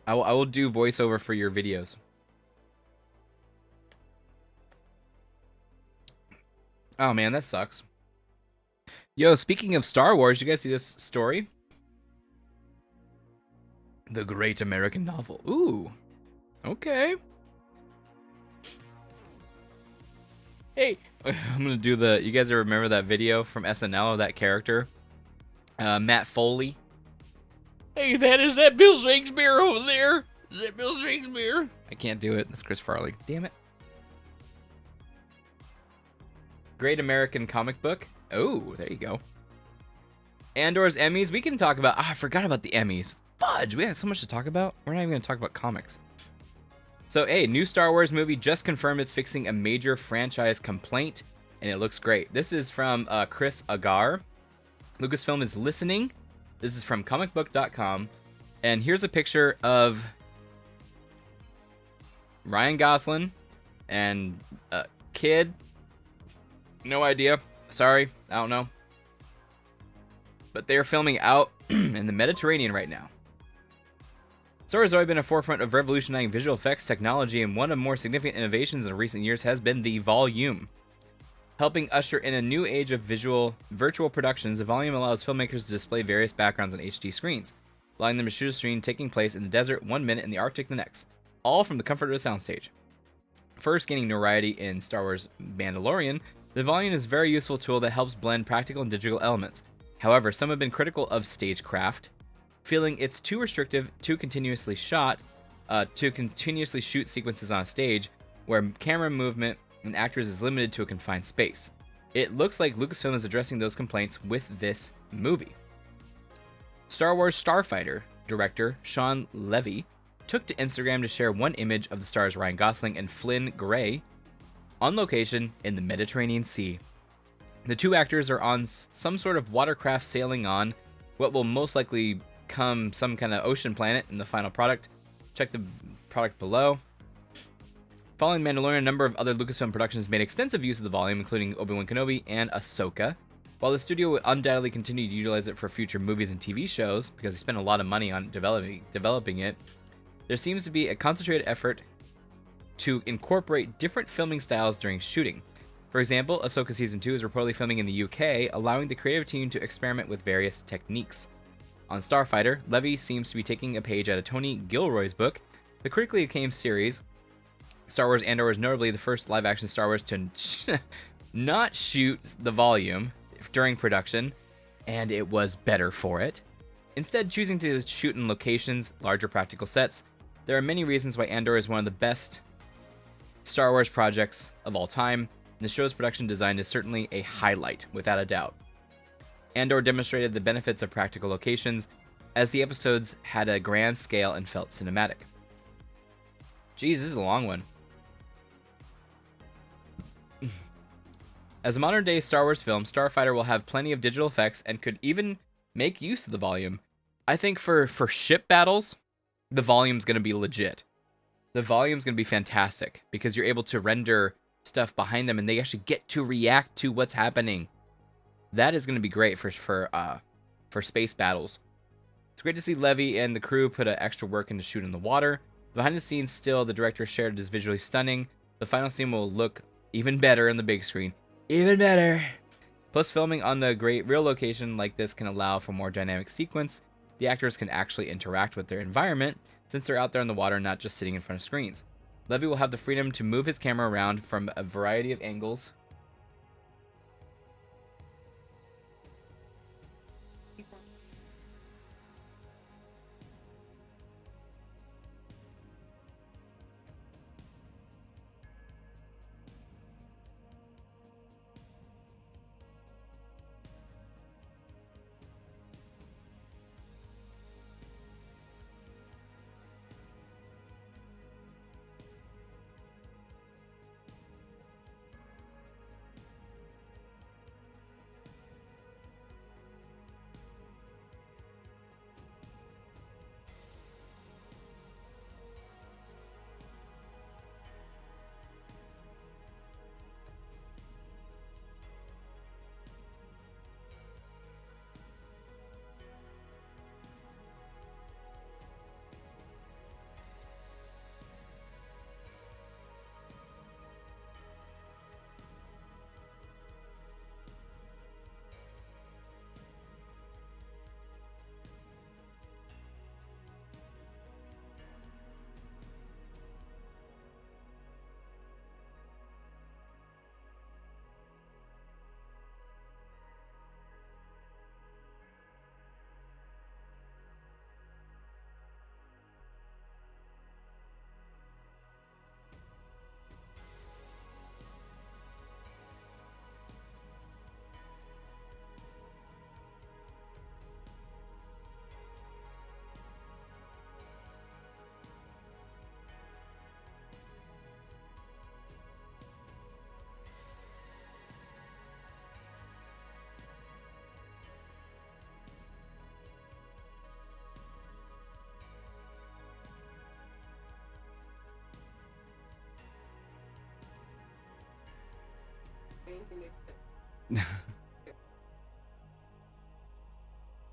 I will do voiceover for your videos. Oh man, that sucks. Yo, speaking of Star Wars, you guys see this story? The Great American Novel. Ooh. Okay. Hey, I'm gonna do the... You guys remember that video from SNL of that character? Matt Foley. Hey, is that Bill Shakespeare over there? Is that Bill Shakespeare? I can't do it. That's Chris Farley. Damn it. Great American Comic Book. Oh, there you go. Andor's Emmys. We can talk about... I forgot about the Emmys. Fudge, we have so much to talk about. We're not even going to talk about comics. So, hey, new Star Wars movie just confirmed it's fixing a major franchise complaint, and it looks great. This is from Chris Agar. Lucasfilm is listening. This is from comicbook.com. And here's a picture of Ryan Gosling and a kid. No idea. Sorry, I don't know. But they're filming out in the Mediterranean right now. Star Wars has always been a forefront of revolutionizing visual effects technology, and one of the more significant innovations in recent years has been the Volume. Helping usher in a new age of virtual productions, the Volume allows filmmakers to display various backgrounds on HD screens, allowing them to shoot a scene taking place in the desert 1 minute and the Arctic the next, all from the comfort of a soundstage. First gaining notoriety in Star Wars Mandalorian, The volume is a very useful tool that helps blend practical and digital elements. However, some have been critical of stagecraft, feeling it's too restrictive to continuously shoot sequences on a stage where camera movement and actors is limited to a confined space. It looks like Lucasfilm is addressing those complaints with this movie. Star Wars Starfighter director Sean Levy took to Instagram to share one image of the stars Ryan Gosling and Flynn Gray on location in the Mediterranean Sea. The two actors are on some sort of watercraft sailing on what will most likely come some kind of ocean planet in the final product. Check the product below. Following Mandalorian, a number of other Lucasfilm productions made extensive use of the volume, including Obi-Wan Kenobi and Ahsoka. While the studio will undoubtedly continue to utilize it for future movies and TV shows, because they spent a lot of money on developing it, there seems to be a concentrated effort to incorporate different filming styles during shooting. For example, Ahsoka Season 2 is reportedly filming in the UK, allowing the creative team to experiment with various techniques. On Starfighter, Levy seems to be taking a page out of Tony Gilroy's book. The critically acclaimed series, Star Wars Andor, is notably the first live-action Star Wars to not shoot the volume during production, and it was better for it. Instead, choosing to shoot in locations, larger practical sets. There are many reasons why Andor is one of the best Star Wars projects of all time. The show's production design is certainly a highlight, without a doubt. Andor demonstrated the benefits of practical locations, as the episodes had a grand scale and felt cinematic. Jeez, this is a long one. As a modern-day Star Wars film, Starfighter will have plenty of digital effects and could even make use of the volume. I think for ship battles, the volume's going to be legit. The volume's going to be fantastic, because you're able to render stuff behind them and they actually get to react to what's happening. That is going to be great for space battles. It's great to see Levy and the crew put extra work into shooting the water. Behind the scenes still, the director shared it is visually stunning. The final scene will look even better on the big screen. Even better! Plus, filming on the great real location like this can allow for more dynamic sequence. The actors can actually interact with their environment, since they're out there in the water, not just sitting in front of screens. Levy will have the freedom to move his camera around from a variety of angles.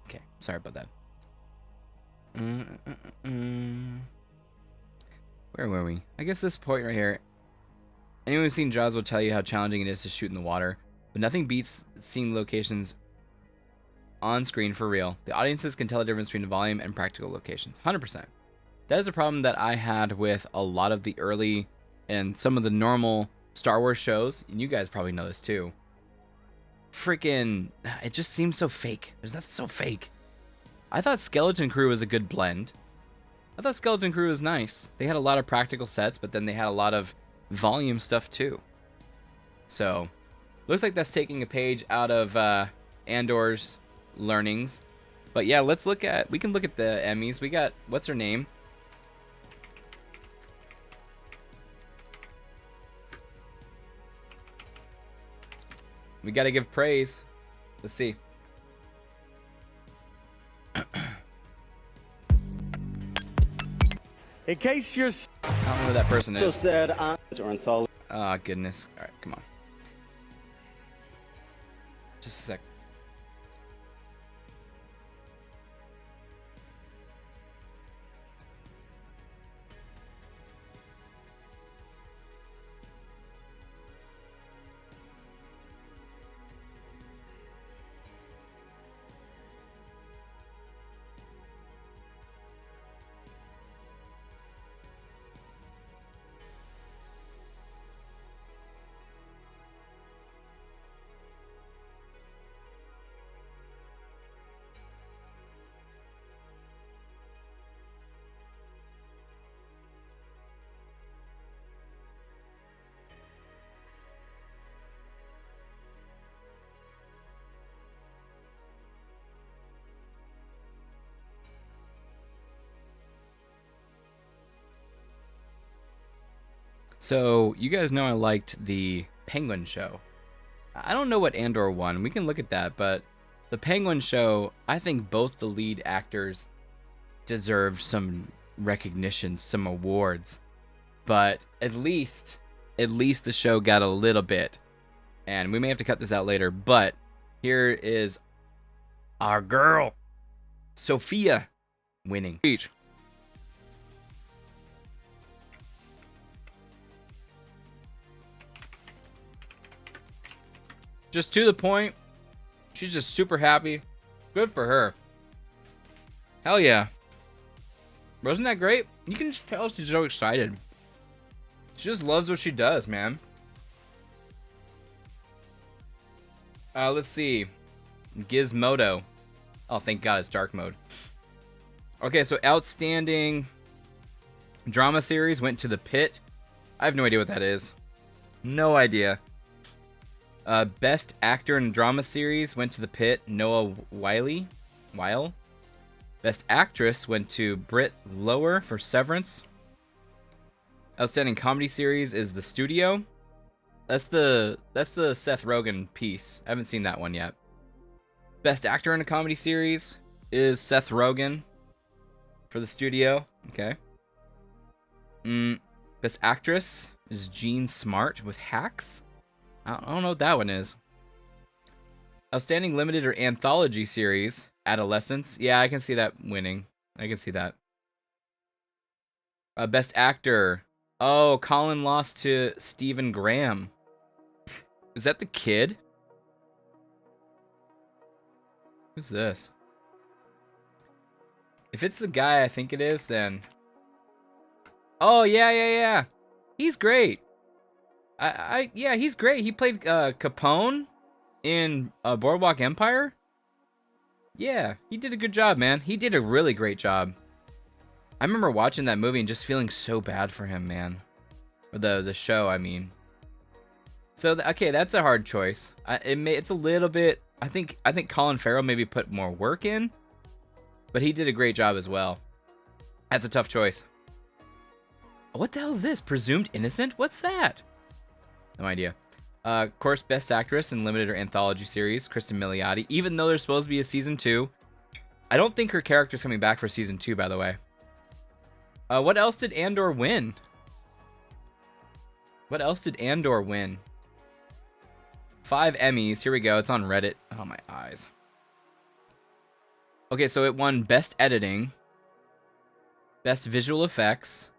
Okay, sorry about that. Where were we? I guess this point right here. Anyone who's seen Jaws will tell you how challenging it is to shoot in the water, but nothing beats seeing locations on screen for real. The audiences can tell the difference between the volume and practical locations. 100%. That is a problem that I had with a lot of the early and some of the normal Star Wars shows, and you guys probably know this too. Freaking, it just seems so fake. There's nothing so fake. I thought Skeleton Crew was a good blend. I thought Skeleton Crew was nice. They had a lot of practical sets, but then they had a lot of volume stuff too. So, looks like that's taking a page out of Andor's learnings. But yeah, we can look at the Emmys. We got, what's her name? We gotta give praise. Let's see. In case you're I don't know who that person so is. sad, or anthology. Oh, goodness. Alright, come on. Just a sec. So, you guys know I liked the Penguin show. I don't know what Andor won. We can look at that, but the Penguin show, I think both the lead actors deserved some recognition, some awards. But at least the show got a little bit. And we may have to cut this out later, but here is our girl, Sophia, winning. Each. Just to the point. She's just super happy. Good for her. Hell yeah. Wasn't that great? You can just tell she's so excited. She just loves what she does, man. Let's see. Gizmodo. Oh, thank God it's dark mode. Okay, so outstanding drama series went to The Pit. I have no idea what that is. No idea. Best actor in drama series went to The Pit, Noah Weil. Best actress went to Britt Lower for Severance. Outstanding comedy series is The Studio. That's the Seth Rogen piece. I haven't seen that one yet. Best actor in a comedy series is Seth Rogen for The Studio. Okay. Best actress is Jean Smart with Hacks. I don't know what that one is. Outstanding limited or anthology series, Adolescence. Yeah, I can see that winning. I can see that. Best actor. Oh, Colin lost to Stephen Graham. Is that the kid? Who's this? If it's the guy I think it is, then... Oh, yeah. He's great. Yeah, he's great. He played Capone in Boardwalk Empire. Yeah, he did a good job, man. He did a really great job. I remember watching that movie and just feeling so bad for him, man. Or the show, I mean. So okay, that's a hard choice. It's a little bit. I think Colin Farrell maybe put more work in, but he did a great job as well. That's a tough choice. What the hell is this? Presumed Innocent? What's that? No idea. Of course, Best Actress in Limited or Anthology Series, Kristen Milioti. Even though there's supposed to be a Season 2, I don't think her character's coming back for Season 2, by the way. What else did Andor win? What else did Andor win? 5 Emmys. Here we go. It's on Reddit. Oh, my eyes. Okay, so it won Best Editing, Best Visual Effects,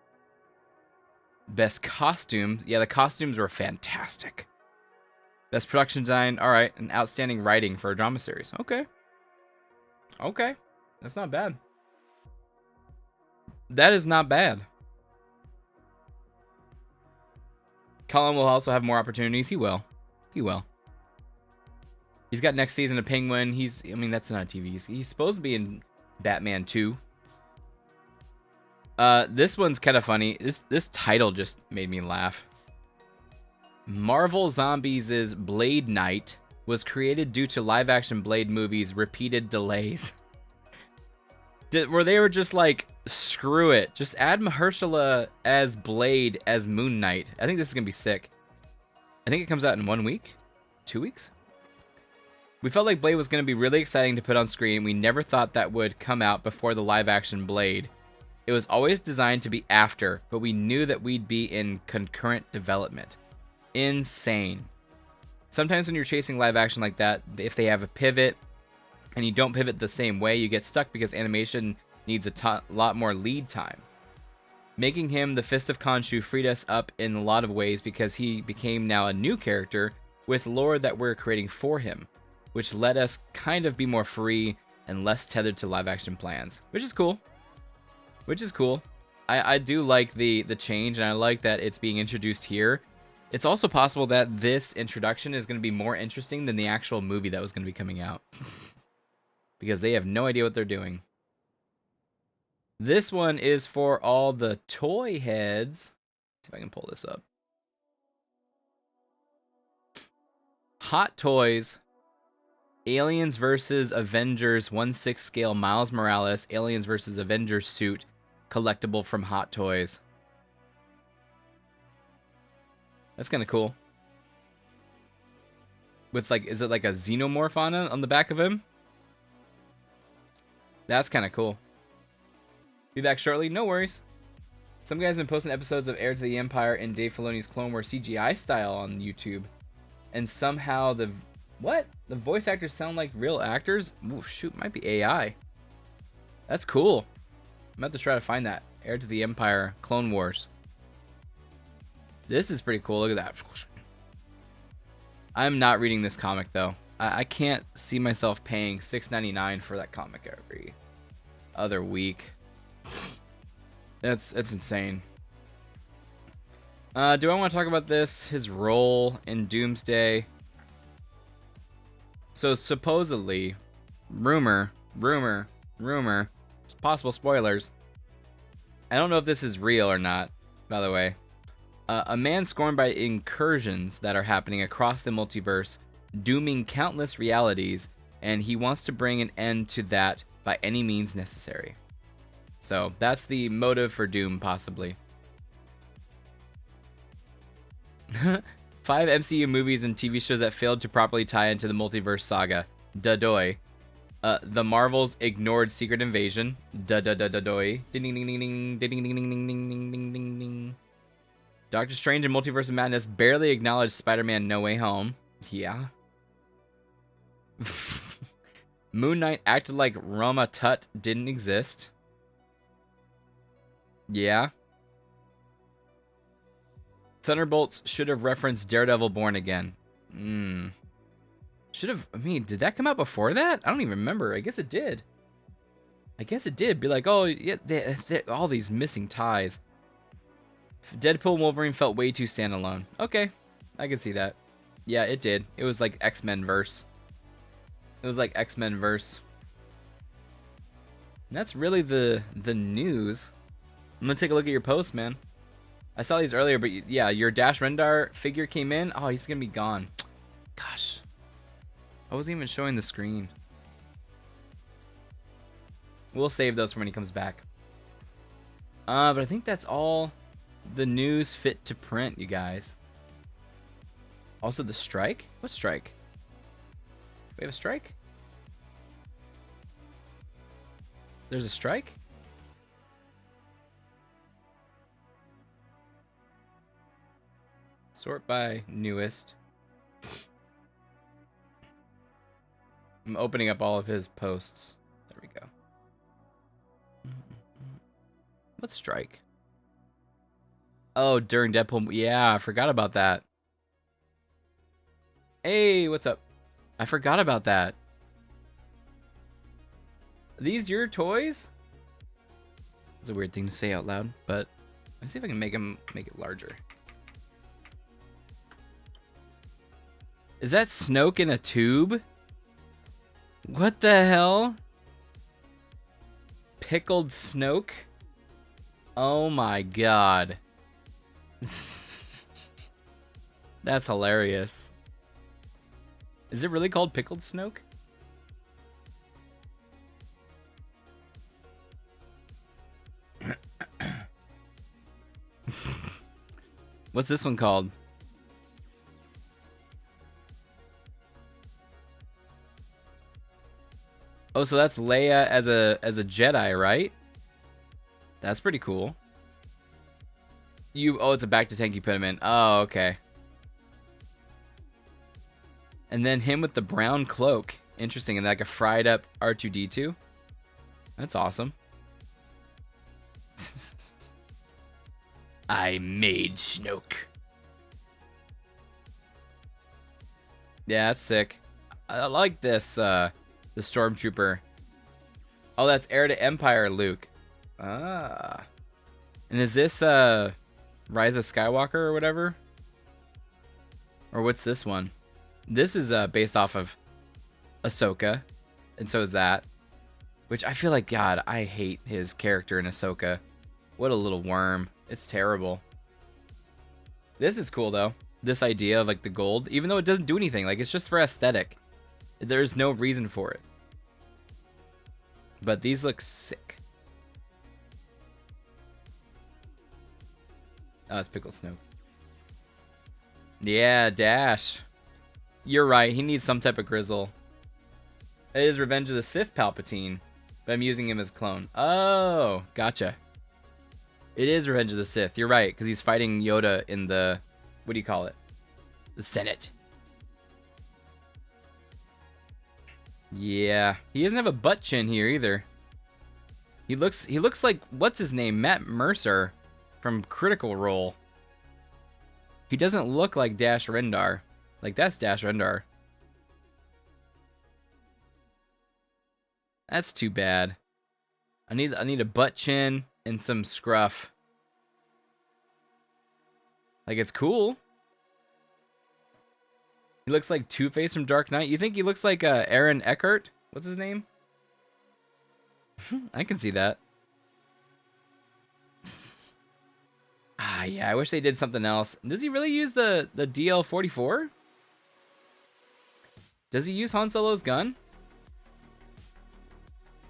Best Costumes. Yeah, the costumes were fantastic. Best Production Design. All right, and Outstanding Writing for a Drama Series. Okay. That's not bad. That is not bad. Colin will also have more opportunities. He will. He will. He's got next season of Penguin. I mean, that's not TV. He's supposed to be in Batman 2. This one's kind of funny. This title just made me laugh. Marvel Zombies' Blade Knight was created due to live-action Blade movies' repeated delays. Where they were just like, screw it. Just add Mahershala as Blade as Moon Knight. I think this is going to be sick. I think it comes out in 1 week? 2 weeks? We felt like Blade was going to be really exciting to put on screen. We never thought that would come out before the live-action Blade. It was always designed to be after, but we knew that we'd be in concurrent development. Insane. Sometimes when you're chasing live action like that, if they have a pivot and you don't pivot the same way, you get stuck because animation needs a lot more lead time. Making him the Fist of Khonshu freed us up in a lot of ways because he became now a new character with lore that we're creating for him, which let us kind of be more free and less tethered to live action plans, which is cool. Which is cool. I do like the change, and I like that it's being introduced here. It's also possible that this introduction is going to be more interesting than the actual movie that was going to be coming out. Because they have no idea what they're doing. This one is for all the toy heads. Let's see if I can pull this up. Hot Toys. Aliens vs. Avengers 1/6 scale Miles Morales Aliens vs. Avengers suit collectible from Hot Toys. That's kind of cool. With like, is it like a xenomorph on the back of him? That's kind of cool. Be back shortly, no worries. Some guys have been posting episodes of Heir to the Empire and Dave Filoni's Clone Wars CGI style on YouTube. And somehow the voice actors sound like real actors? Ooh, shoot, might be AI. That's cool. I'm about to try to find that. Heir to the Empire, Clone Wars. This is pretty cool. Look at that. I'm not reading this comic though. I can't see myself paying $6.99 for that comic every other week. That's insane. Do I want to talk about this? His role in Doomsday. So supposedly, rumor, possible spoilers. I don't know if this is real or not, by the way. A man scorned by incursions that are happening across the multiverse, dooming countless realities, and he wants to bring an end to that by any means necessary. So that's the motive for Doom, possibly. 5 MCU movies and TV shows that failed to properly tie into the multiverse saga. Dadoy. The Marvels ignored Secret Invasion. Dadoy. Ding ding ding ding ding ding ding ding ding ding ding ding ding. Doctor Strange and Multiverse of Madness barely acknowledged Spider-Man No Way Home. Yeah. Moon Knight acted like Rama Tut didn't exist. Yeah. Thunderbolts should have referenced Daredevil Born Again. Should have, I mean, did that come out before that? I don't even remember. I guess it did. Be like, oh, yeah, all these missing ties. Deadpool and Wolverine felt way too standalone. Okay, I can see that. Yeah, it did. It was like X-Men verse. And that's really the news. I'm gonna take a look at your post, man. I saw these earlier, but yeah, your Dash Rendar figure came in. Oh, he's gonna be gone. Gosh, I wasn't even showing the screen. We'll save those for when he comes back. But I think that's all the news fit to print, you guys. Also, the strike? What strike? We have a strike? There's a strike? Sort by newest. I'm opening up all of his posts. There we go. What strike? Oh, during Deadpool. Yeah, I forgot about that. Hey, what's up? I forgot about that. Are these your toys? It's a weird thing to say out loud, but let's see if I can make it larger. Is that Snoke in a tube? What the hell? Pickled Snoke? Oh my god. That's hilarious. Is it really called Pickled Snoke? What's this one called? Oh, so that's Leia as a Jedi, right? That's pretty cool. Oh, it's a back to tank you put him in. Oh, okay. And then him with the brown cloak. Interesting, and like a fried up R2-D2. That's awesome. I made Snoke. Yeah, that's sick. I like this, the Stormtrooper. Oh, that's Heir to Empire Luke. Ah. And is this, Rise of Skywalker or whatever? Or what's this one? This is, based off of Ahsoka. And so is that. Which I feel like, God, I hate his character in Ahsoka. What a little worm. It's terrible. This is cool, though. This idea of, like, the gold. Even though it doesn't do anything. Like, it's just for aesthetic. There's no reason for it. But these look sick. Oh, it's Pickle Snoke. Yeah, Dash. You're right. He needs some type of grizzle. It is Revenge of the Sith Palpatine. But I'm using him as clone. Oh, gotcha. It is Revenge of the Sith. You're right, because he's fighting Yoda in the... What do you call it? The Senate. Yeah. He doesn't have a butt chin here either. He looks like... What's his name? Matt Mercer from Critical Role. He doesn't look like Dash Rendar. Like, that's Dash Rendar. That's too bad. I need a butt chin and some scruff. Like, it's cool. He looks like Two-Face from Dark Knight. You think he looks like Aaron Eckhart? What's his name? I can see that. Ah, yeah, I wish they did something else. Does he really use the DL-44? Does he use Han Solo's gun?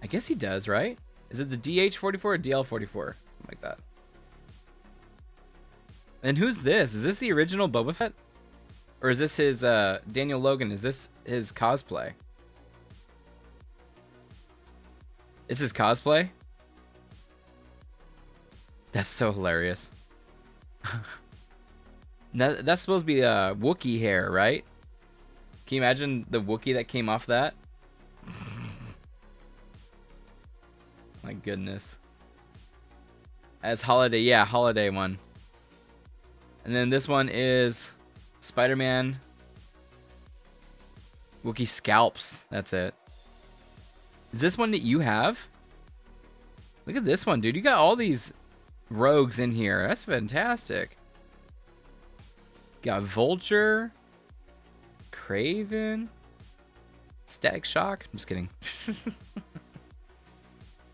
I guess he does, right? Is it the DH-44 or DL-44? Something like that. And who's this? Is this the original Boba Fett? Or is this his, Daniel Logan? Is this his cosplay? It's his cosplay? That's so hilarious. That's supposed to be Wookiee hair, right? Can you imagine the Wookiee that came off that? My goodness. As Holiday, yeah, Holiday one. And then this one is Spider-Man. Wookiee scalps. That's it. Is this one that you have? Look at this one, dude. You got all these rogues in here. That's fantastic. Got Vulture. Craven. Static Shock. I'm just kidding.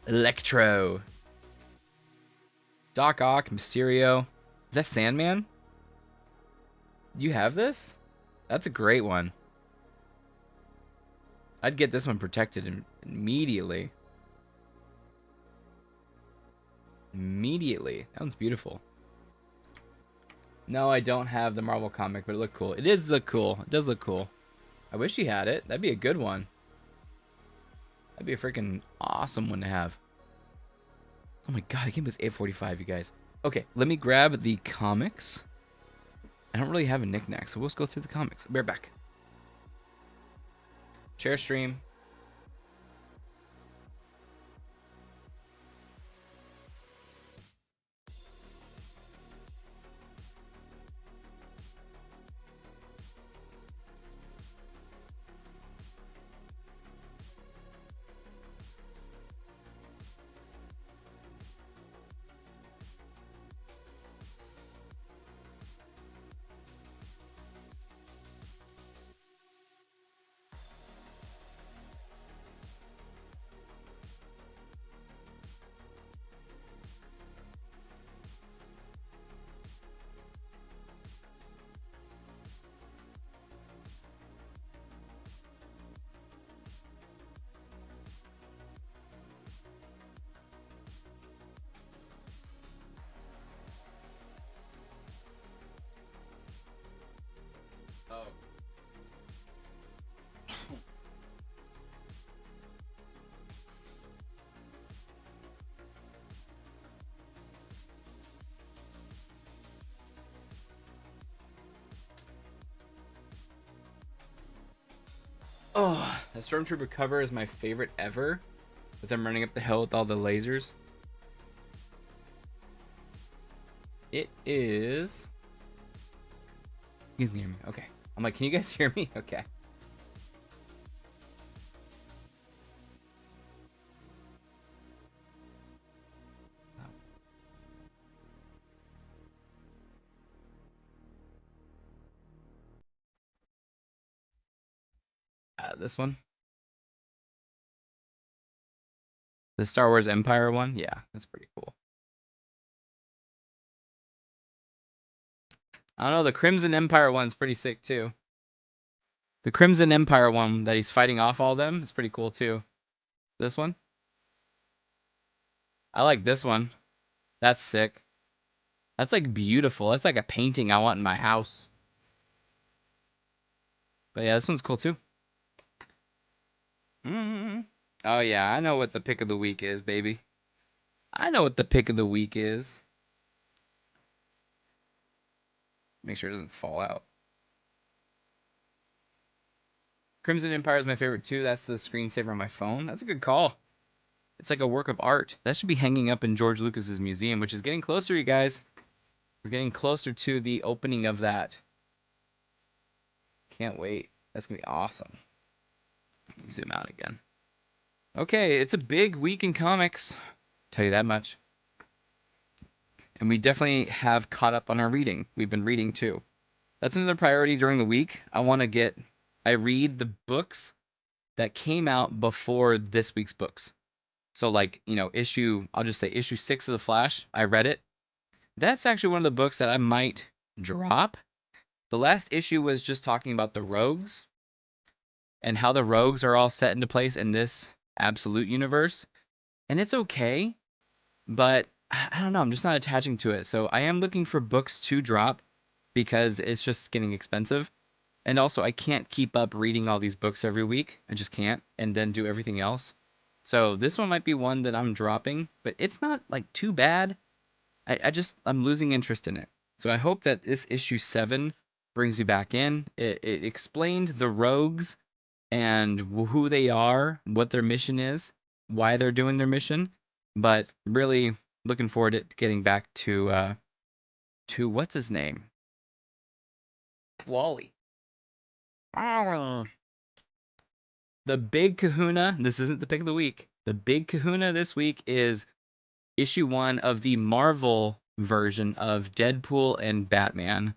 Electro. Doc Ock. Mysterio. Is that Sandman? You have this? That's a great one. I'd get this one protected immediately. Immediately. That one's beautiful. No, I don't have the Marvel comic, but it looked cool. It does look cool. It does look cool. I wish you had it. That'd be a good one. That'd be a freaking awesome one to have. Oh my god, I can't believe it's 8:45, you guys. Okay, let me grab the comics. I don't really have a knick-knack, so we'll just go through the comics. I'll be right back. Share stream. Oh, the Stormtrooper cover is my favorite ever. With them running up the hill with all the lasers. It is... You guys can hear me. Okay. I'm like, can you guys hear me? Okay. This one. The Star Wars Empire one? Yeah, that's pretty cool. I don't know, the Crimson Empire one's pretty sick too. The Crimson Empire one that he's fighting off all them is pretty cool too. This one? I like this one. That's sick. That's like beautiful. That's like a painting I want in my house. But yeah, this one's cool too. Oh yeah, I know what the pick of the week is, baby. I know what the pick of the week is. Make sure it doesn't fall out. Crimson Empire is my favorite too. That's the screensaver on my phone. That's a good call. It's like a work of art. That should be hanging up in George Lucas's museum, which is getting closer, you guys. We're getting closer to the opening of that. Can't wait. That's going to be awesome. Zoom out again. Okay, it's a big week in comics. Tell you that much. And we definitely have caught up on our reading. We've been reading too. That's another priority during the week. I read the books that came out before this week's books. So like, I'll just say issue 6 of The Flash. I read it. That's actually one of the books that I might drop. The last issue was just talking about the rogues and how the rogues are all set into place in this absolute universe. And it's okay, but I don't know, I'm just not attaching to it. So I am looking for books to drop because it's just getting expensive. And also I can't keep up reading all these books every week. I just can't, and then do everything else. So this one might be one that I'm dropping, but it's not like too bad. I'm losing interest in it. So I hope that this issue 7 brings you back in. It explained the rogues and who they are, what their mission is, why they're doing their mission. But really looking forward to getting back to what's his name? Wally. The big kahuna, this isn't the pick of the week. The big kahuna this week is issue 1 of the Marvel version of Deadpool and Batman.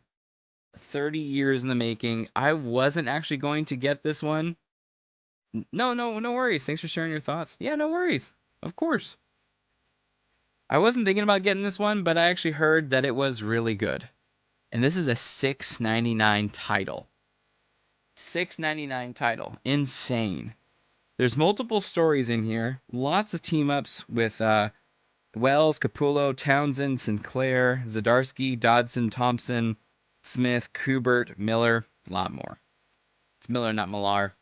30 years in the making. I wasn't actually going to get this one. No worries. Thanks for sharing your thoughts. Yeah, no worries. Of course. I wasn't thinking about getting this one, but I actually heard that it was really good. And this is a $6.99 title. $6.99 title. Insane. There's multiple stories in here. Lots of team-ups with Wells, Capullo, Townsend, Sinclair, Zdarsky, Dodson, Thompson, Smith, Kubert, Miller, a lot more. It's Miller, not Millar.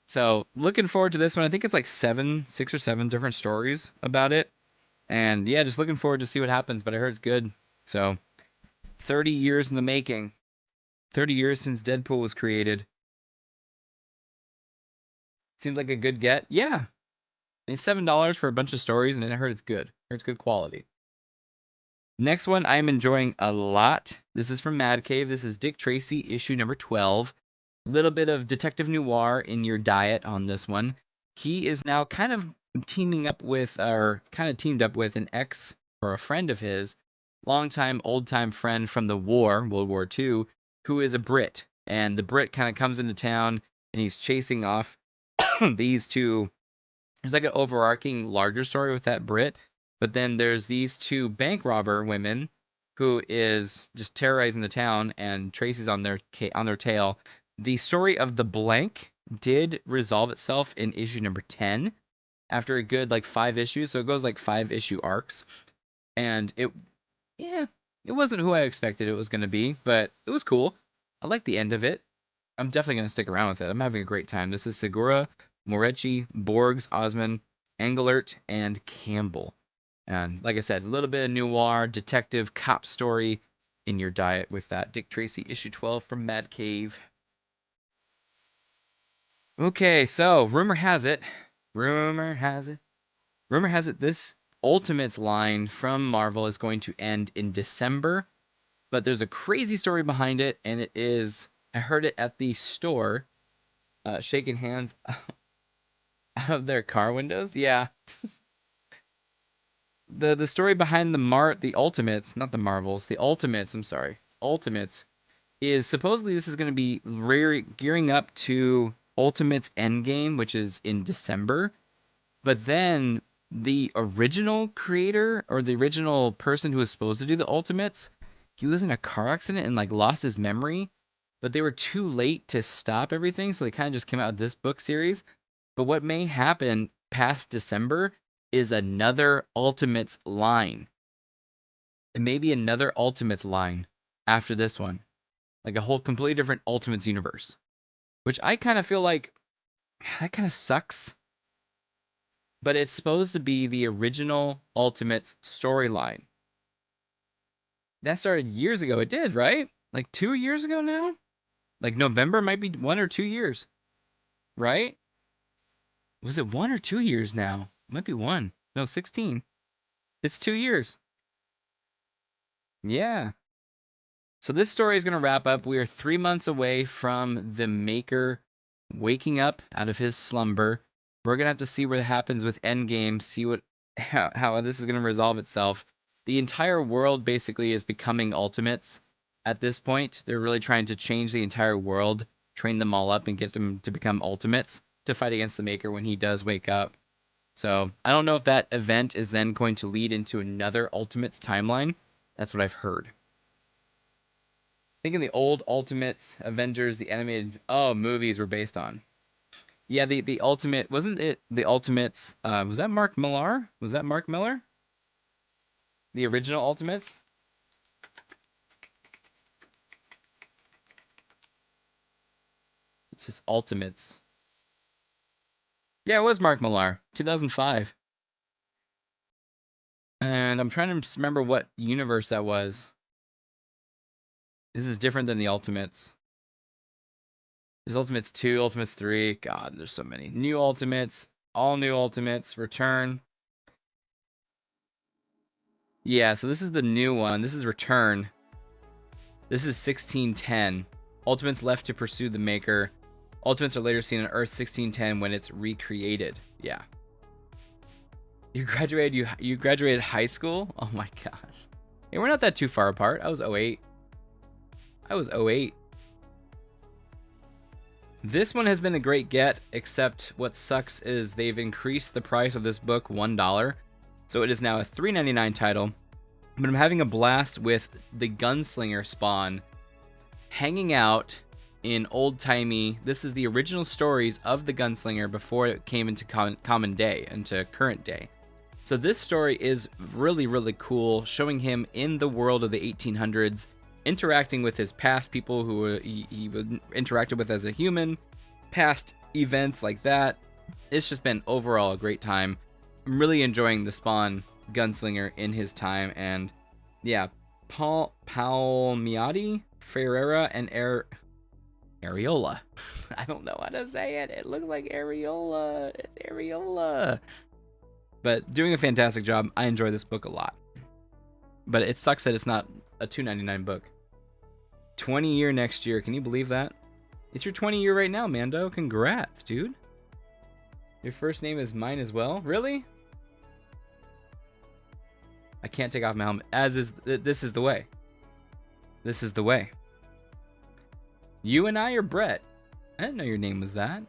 So, looking forward to this one. I think it's like 6 or 7 different stories about it. And yeah, just looking forward to see what happens, but I heard it's good. So, 30 years in the making. 30 years since Deadpool was created. Seems like a good get. Yeah. It's $7 for a bunch of stories, and I heard it's good. I heard it's good quality. Next one I'm enjoying a lot. This is from Mad Cave. This is Dick Tracy, issue number 12. A little bit of detective noir in your diet on this one. He is now kind of teamed up with an ex or a friend of his, longtime, old-time friend from the war, World War II, who is a Brit. And the Brit kind of comes into town, and he's chasing off these two. There's like an overarching larger story with that Brit, but then there's these 2 bank robber women who is just terrorizing the town, and Tracy's on their tail. The story of the blank did resolve itself in issue number 10 after a good 5 issues, so it goes 5-issue arcs, and it wasn't who I expected it was going to be, but it was cool. I like the end of it. I'm definitely going to stick around with it. I'm having a great time. This is Segura, Moretti, Borgs, Osman, Engelert, and Campbell. And like I said, a little bit of noir, detective, cop story in your diet with that Dick Tracy issue 12 from Mad Cave. Okay, so rumor has it, rumor has it, rumor has it, this Ultimates line from Marvel is going to end in December, but there's a crazy story behind it, and it is, I heard it at the store, shaking hands out of their car windows. Yeah. The story behind the Ultimates, not the Marvels, the Ultimates, I'm sorry, Ultimates, is supposedly this is going to be gearing up to Ultimates Endgame, which is in December. But then the original creator or the original person who was supposed to do the Ultimates, he was in a car accident and like lost his memory. But they were too late to stop everything, so they kind of just came out with this book series. But what may happen past December is another Ultimates line. And maybe another Ultimates line after this one. Like a whole completely different Ultimates universe. Which I kind of feel like that kind of sucks. But it's supposed to be the original Ultimates storyline. That started years ago. It did, right? Like 2 years ago now? Like November might be 1 or 2 years. Right? Was it 1 or 2 years now? It might be 1. No, 16. It's 2 years. Yeah. So this story is going to wrap up. We are 3 months away from the Maker waking up out of his slumber. We're going to have to see what happens with Endgame, see how this is going to resolve itself. The entire world basically is becoming Ultimates at this point. They're really trying to change the entire world, train them all up, and get them to become Ultimates to fight against the Maker when he does wake up. So I don't know if that event is then going to lead into another Ultimates timeline. That's what I've heard. Thinking the old Ultimates, Avengers, the animated movies were based on. Yeah, the Ultimate, wasn't it the Ultimates? Was that Mark Millar? Was that Mark Miller? The original Ultimates? It's just Ultimates. Yeah, it was Mark Millar, 2005. And I'm trying to remember what universe that was. This is different than the Ultimates. There's Ultimates 2, Ultimates 3. God, there's so many. New Ultimates, all new Ultimates, Return. Yeah, so this is the new one. This is Return. This is 1610. Ultimates left to pursue the Maker. Ultimates are later seen on Earth 1610 when it's recreated. Yeah. You graduated high school? Oh my gosh. Hey, we're not that too far apart. I was 08. I was 08. This one has been a great get, except what sucks is they've increased the price of this book $1. So it is now a $3.99 title. But I'm having a blast with the Gunslinger spawn hanging out in old-timey. This is the original stories of the Gunslinger before it came into common day, into current day. So this story is really, really cool, showing him in the world of the 1800s, interacting with his past people who he interacted with as a human, past events like that. It's just been overall a great time. I'm really enjoying the Spawn Gunslinger in his time, and yeah, Paul Palmiotti, Ferreira, and Areola. I don't know how to say it. It looks like Areola. It's Areola. But doing a fantastic job. I enjoy this book a lot. But it sucks that it's not a $2.99 book. 20 year next year. Can you believe that? It's your 20 year right now, Mando. Congrats, dude. Your first name is mine as well? Really? I can't take off my helmet. This is the way. This is the way. You and I are Brett. I didn't know your name was that.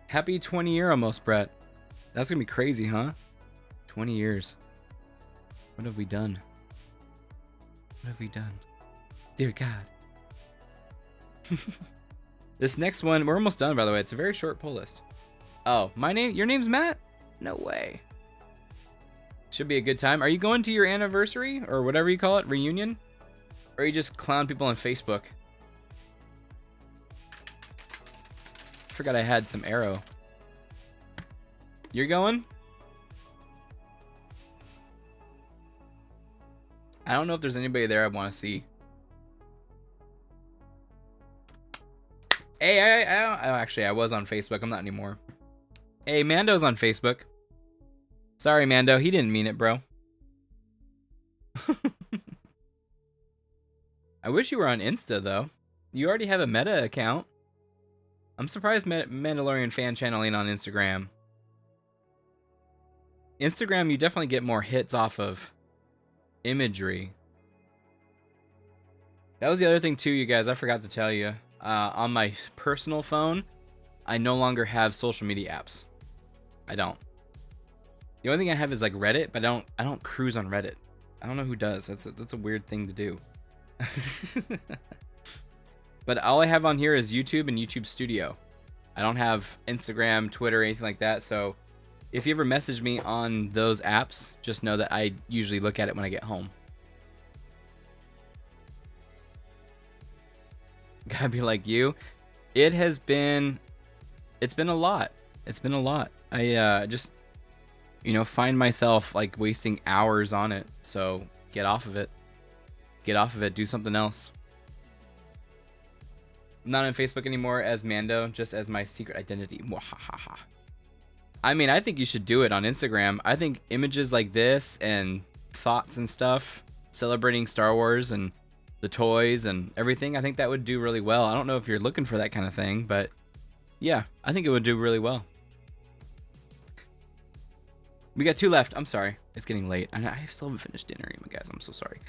Happy 20 year almost, Brett. That's gonna be crazy, huh? 20 years. What have we done? What have we done? Dear God. This next one, we're almost done, by the way. It's a very short pull list. Oh, your name's Matt? No way. Should be a good time. Are you going to your anniversary or whatever you call it, reunion? Or you just clown people on Facebook? Forgot I had some arrow. You're going? I don't know if there's anybody there I want to see. Hey, actually, I was on Facebook. I'm not anymore. Hey, Mando's on Facebook. Sorry, Mando. He didn't mean it, bro. I wish you were on Insta, though. You already have a Meta account. I'm surprised Mandalorian fan channel ain't on Instagram. Instagram, you definitely get more hits off of imagery. That was the other thing, too, you guys. I forgot to tell you. On my personal phone, I no longer have social media apps. I don't. The only thing I have is like Reddit, but I don't cruise on Reddit. I don't know who does. That's a weird thing to do. But all I have on here is YouTube and YouTube Studio. I don't have Instagram, Twitter, anything like that. So if you ever message me on those apps, just know that I usually look at it when I get home. Gotta be like you. It's been a lot. It's been a lot. I just, find myself like wasting hours on it. So get off of it. Get off of it. Do something else. I'm not on Facebook anymore as Mando, just as my secret identity. Mwahaha. I mean, I think you should do it on Instagram. I think images like this and thoughts and stuff, celebrating Star Wars and the toys and everything, I think that would do really well. I don't know if you're looking for that kind of thing, but yeah, I think it would do really well. We got 2 left. I'm sorry. It's getting late. I still haven't finished dinner, you guys. I'm so sorry.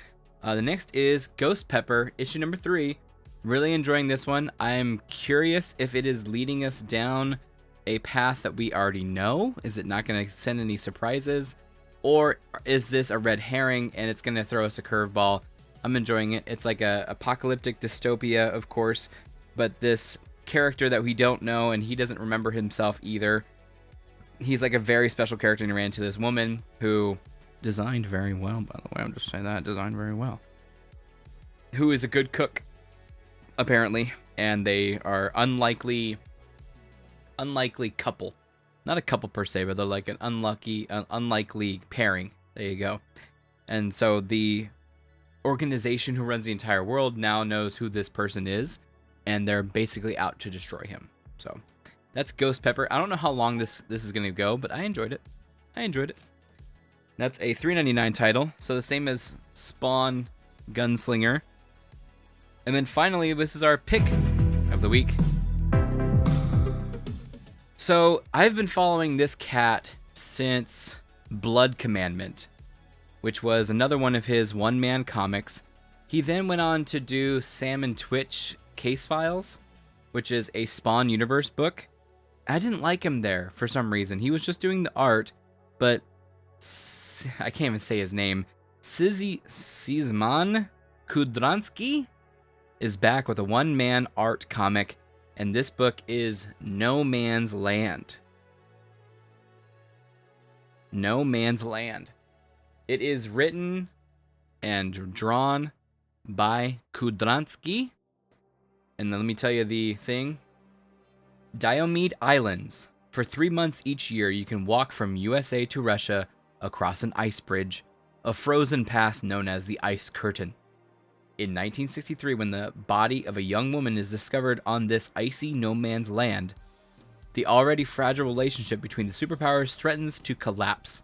The next is Ghost Pepper, issue number 3. Really enjoying this one. I'm curious if it is leading us down a path that we already know. Is it not going to send any surprises? Or is this a red herring and it's going to throw us a curveball? I'm enjoying it. It's like a apocalyptic dystopia, of course, but this character that we don't know, and he doesn't remember himself either. He's like a very special character, and he ran into this woman who designed very well, by the way. I'm just saying that. Designed very well. Who is a good cook, apparently, and they are unlikely couple. Not a couple per se, but they're like an unlikely pairing. There you go. And so the organization who runs the entire world now knows who this person is, and they're basically out to destroy him. So that's Ghost Pepper. I don't know how long this is going to go, but I enjoyed it. That's a $3.99 title, so the same as Spawn Gunslinger. And then finally, this is our pick of the week. So I've been following this cat since Blood Commandment, which was another one of his one-man comics. He then went on to do Sam and Twitch Case Files, which is a Spawn Universe book. I didn't like him there for some reason. He was just doing the art, but I can't even say his name. Szymon Kudranski is back with a one-man art comic, and this book is No Man's Land. No Man's Land. It is written and drawn by Kudranski. And then let me tell you the thing. Diomede Islands. For 3 months each year, you can walk from USA to Russia across an ice bridge, a frozen path known as the Ice Curtain. In 1963, when the body of a young woman is discovered on this icy no man's land, the already fragile relationship between the superpowers threatens to collapse.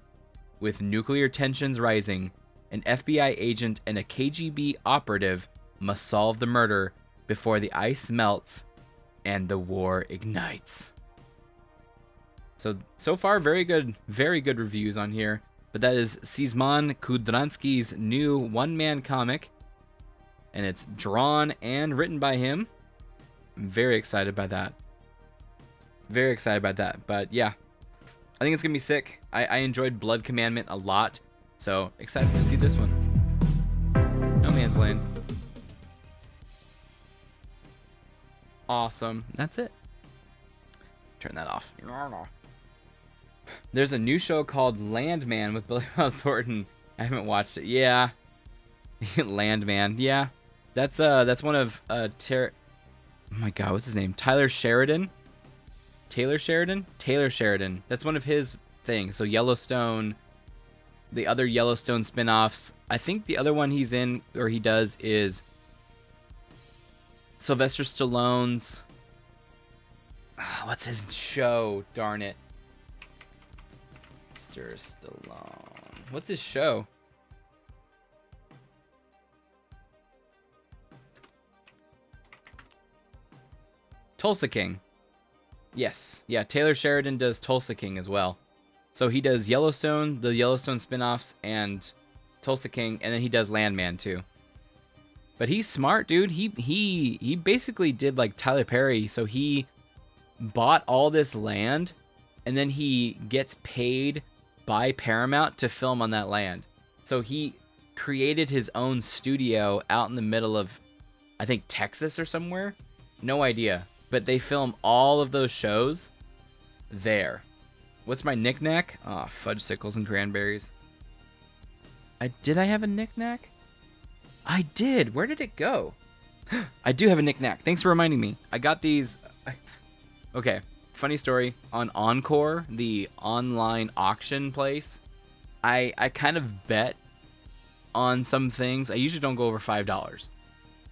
With nuclear tensions rising, an FBI agent and a KGB operative must solve the murder before the ice melts and the war ignites. So far, very good reviews on here. But that is Szymon Kudranski's new one-man comic, and it's drawn and written by him. I'm very excited by that. But yeah, I think it's gonna be sick. I enjoyed Blood Commandment a lot, so excited to see this one. No Man's Land. Awesome. That's it. Turn that off. There's a new show called Landman with Billy Bob Thornton. I haven't watched it. Yeah. Landman. Yeah. That's one of oh my god, what's his name? Taylor Sheridan. That's one of his things. So Yellowstone, the other Yellowstone spin-offs. I think the other one he's in or he does is Sylvester Stallone's What's his show? Darn it. Mr. Stallone. What's his show? Tulsa King. Yes. Yeah, Taylor Sheridan does Tulsa King as well. So he does Yellowstone, the Yellowstone spin-offs, and Tulsa King, and then he does Landman too. But he's smart, dude. He basically did like Tyler Perry. So he bought all this land, and then he gets paid by Paramount to film on that land. So he created his own studio out in the middle of, I think, Texas or somewhere. No idea. But they film all of those shows there. What's my knick-knack? Oh, fudge sickles and cranberries. Did I have a knick-knack? I did. Where did it go? I do have a knick-knack. Thanks for reminding me. I got these. Okay, funny story. On Encore, the online auction place, I kind of bet on some things. I usually don't go over $5.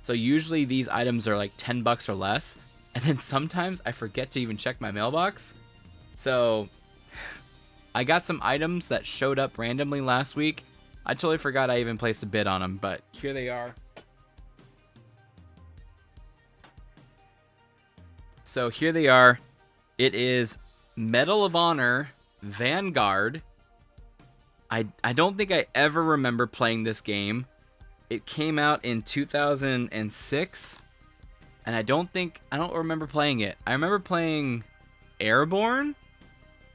So usually these items are like $10 or less. And then sometimes I forget to even check my mailbox. So I got some items that showed up randomly last week. I totally forgot I even placed a bid on them, but here they are. So here they are. It is Medal of Honor Vanguard. I don't think I ever remember playing this game. It came out in 2006. And I don't remember playing it. I remember playing Airborne,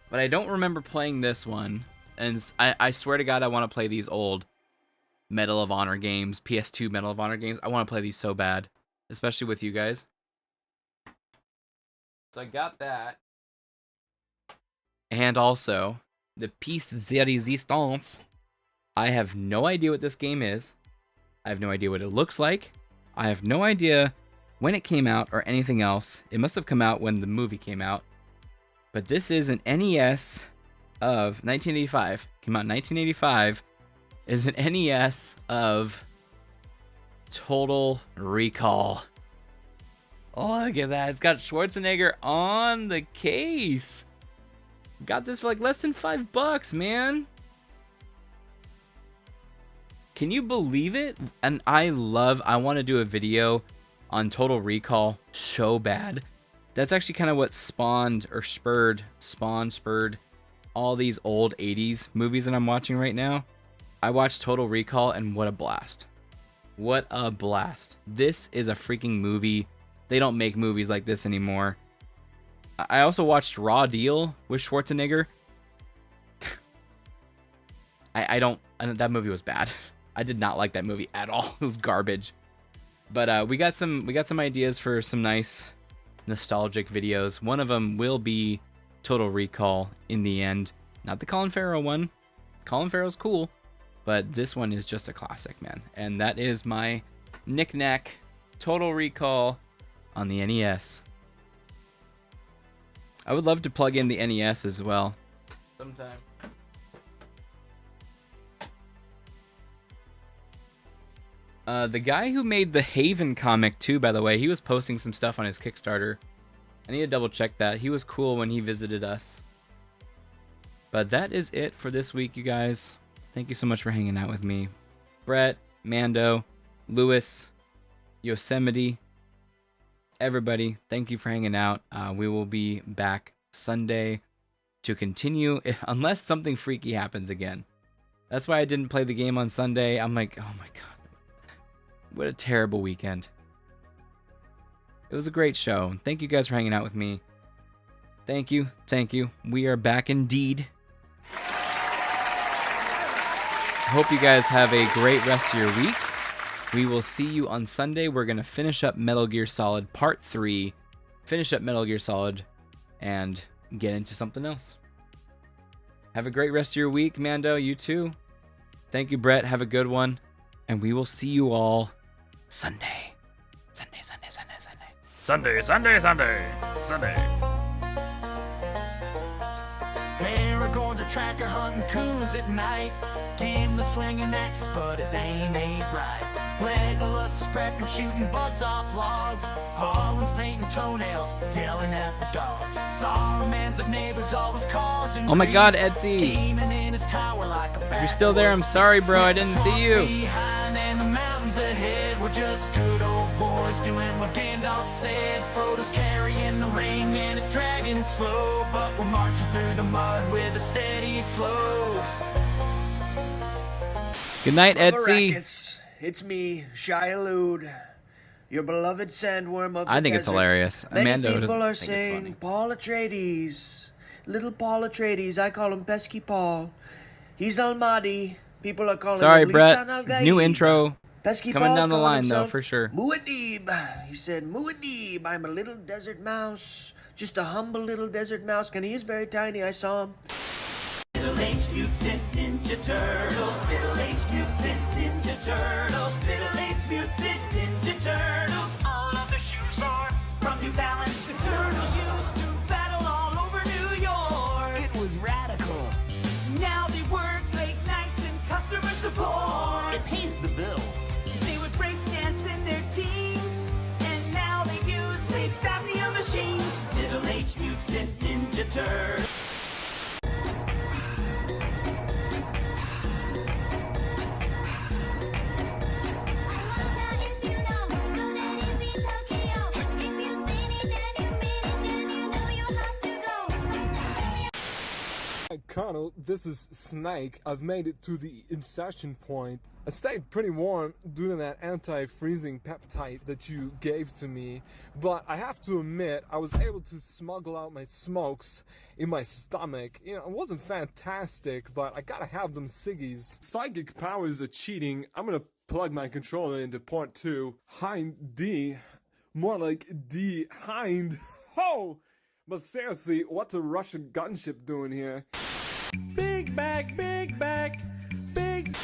but I don't remember playing this one. And I swear to God, I want to play these old Medal of Honor games, PS2 Medal of Honor games. I want to play these so bad, especially with you guys. So I got that. And also, the Piece de Resistance. I have no idea what this game is. I have no idea what it looks like. I have no idea when it came out or anything else. It must have come out when the movie came out. But this is an NES of 1985. Came out in 1985. Is an NES of Total Recall. Oh, look at that. It's got Schwarzenegger on the case. Got this for like less than $5, man. Can you believe it? And I want to do a video on Total Recall so bad. That's actually kind of what spurred all these old 80s movies that I'm watching right now. I watched Total Recall and what a blast. What a blast. This is a freaking movie. They don't make movies like this anymore. I also watched Raw Deal with Schwarzenegger. That movie was bad. I did not like that movie at all. It was garbage. But we got some ideas for some nice nostalgic videos. One of them will be Total Recall in the end. Not the Colin Farrell one. Colin Farrell's cool, but this one is just a classic, man. And that is my knick-knack, Total Recall on the NES. I would love to plug in the NES as well sometime. The guy who made the Haven comic too, by the way, he was posting some stuff on his Kickstarter. I need to double check that. He was cool when he visited us. But that is it for this week, you guys. Thank you so much for hanging out with me. Brett, Mando, Lewis, Yosemite, everybody, thank you for hanging out. We will be back Sunday to continue, unless something freaky happens again. That's why I didn't play the game on Sunday. I'm like, oh my God. What a terrible weekend. It was a great show. Thank you guys for hanging out with me. Thank you. Thank you. We are back indeed. Hope you guys have a great rest of your week. We will see you on Sunday. We're going to finish up Metal Gear Solid Part 3. Finish up Metal Gear Solid and get into something else. Have a great rest of your week, Mando. You too. Thank you, Brett. Have a good one. And we will see you all Sunday. Sunday. Here Unicorns are tracker hunting coons at night. Gimli swinging axes, but his aim ain't right. Legolas is prepping, shooting butts off logs. Harlan's painting toenails, yelling at the dogs. Saruman's a neighbor's always causing Oh my God, grief. Etsy. Scheming in his tower like a If you're still there, I'm sorry, bro. I didn't see you. Behind and the mountains ahead, we're just good old boys doing what Gandalf said. Frodo's carrying the ring and it's dragging slow, but we're marching through the mud with a steady flow. Good night, Etsy. Arrakis, it's me, Shia Lude, your beloved sandworm of the I think it's desert. hilarious. Many Amanda people doesn't are think it's funny. saying Paul Atreides, little Paul Atreides. I call him Pesky Paul. He's Almighty. People are calling Sorry, him Brett. Lisan Al-Gaib. New intro. Pesky Coming Paul's down the calling line, though, himself for sure. Muad'Dib. He said, Muad'Dib, I'm a little desert mouse. Just a humble little desert mouse. And he is very tiny. I saw him. Middle-aged mutant ninja turtles. Middle-aged mutant ninja turtles. Middle-aged mutant ninja turtles. All of their shoes are from New Balance. The turtles used to battle all over New York. It was radical. Now they work late nights in customer support. It pays the bills. They would break dance in their teens, and now they use sleep apnea machines. Middle-aged mutant ninja turtles. Hey, Colonel, this is Snake. I've made it to the insertion point. I stayed pretty warm due to that anti-freezing peptide that you gave to me, but I have to admit, I was able to smuggle out my smokes in my stomach. You know, it wasn't fantastic, but I gotta have them ciggies. Psychic powers are cheating. I'm gonna plug my controller into port 2. Hind D. More like D Hind. Ho! But seriously, what's a Russian gunship doing here? Big back, big back, big.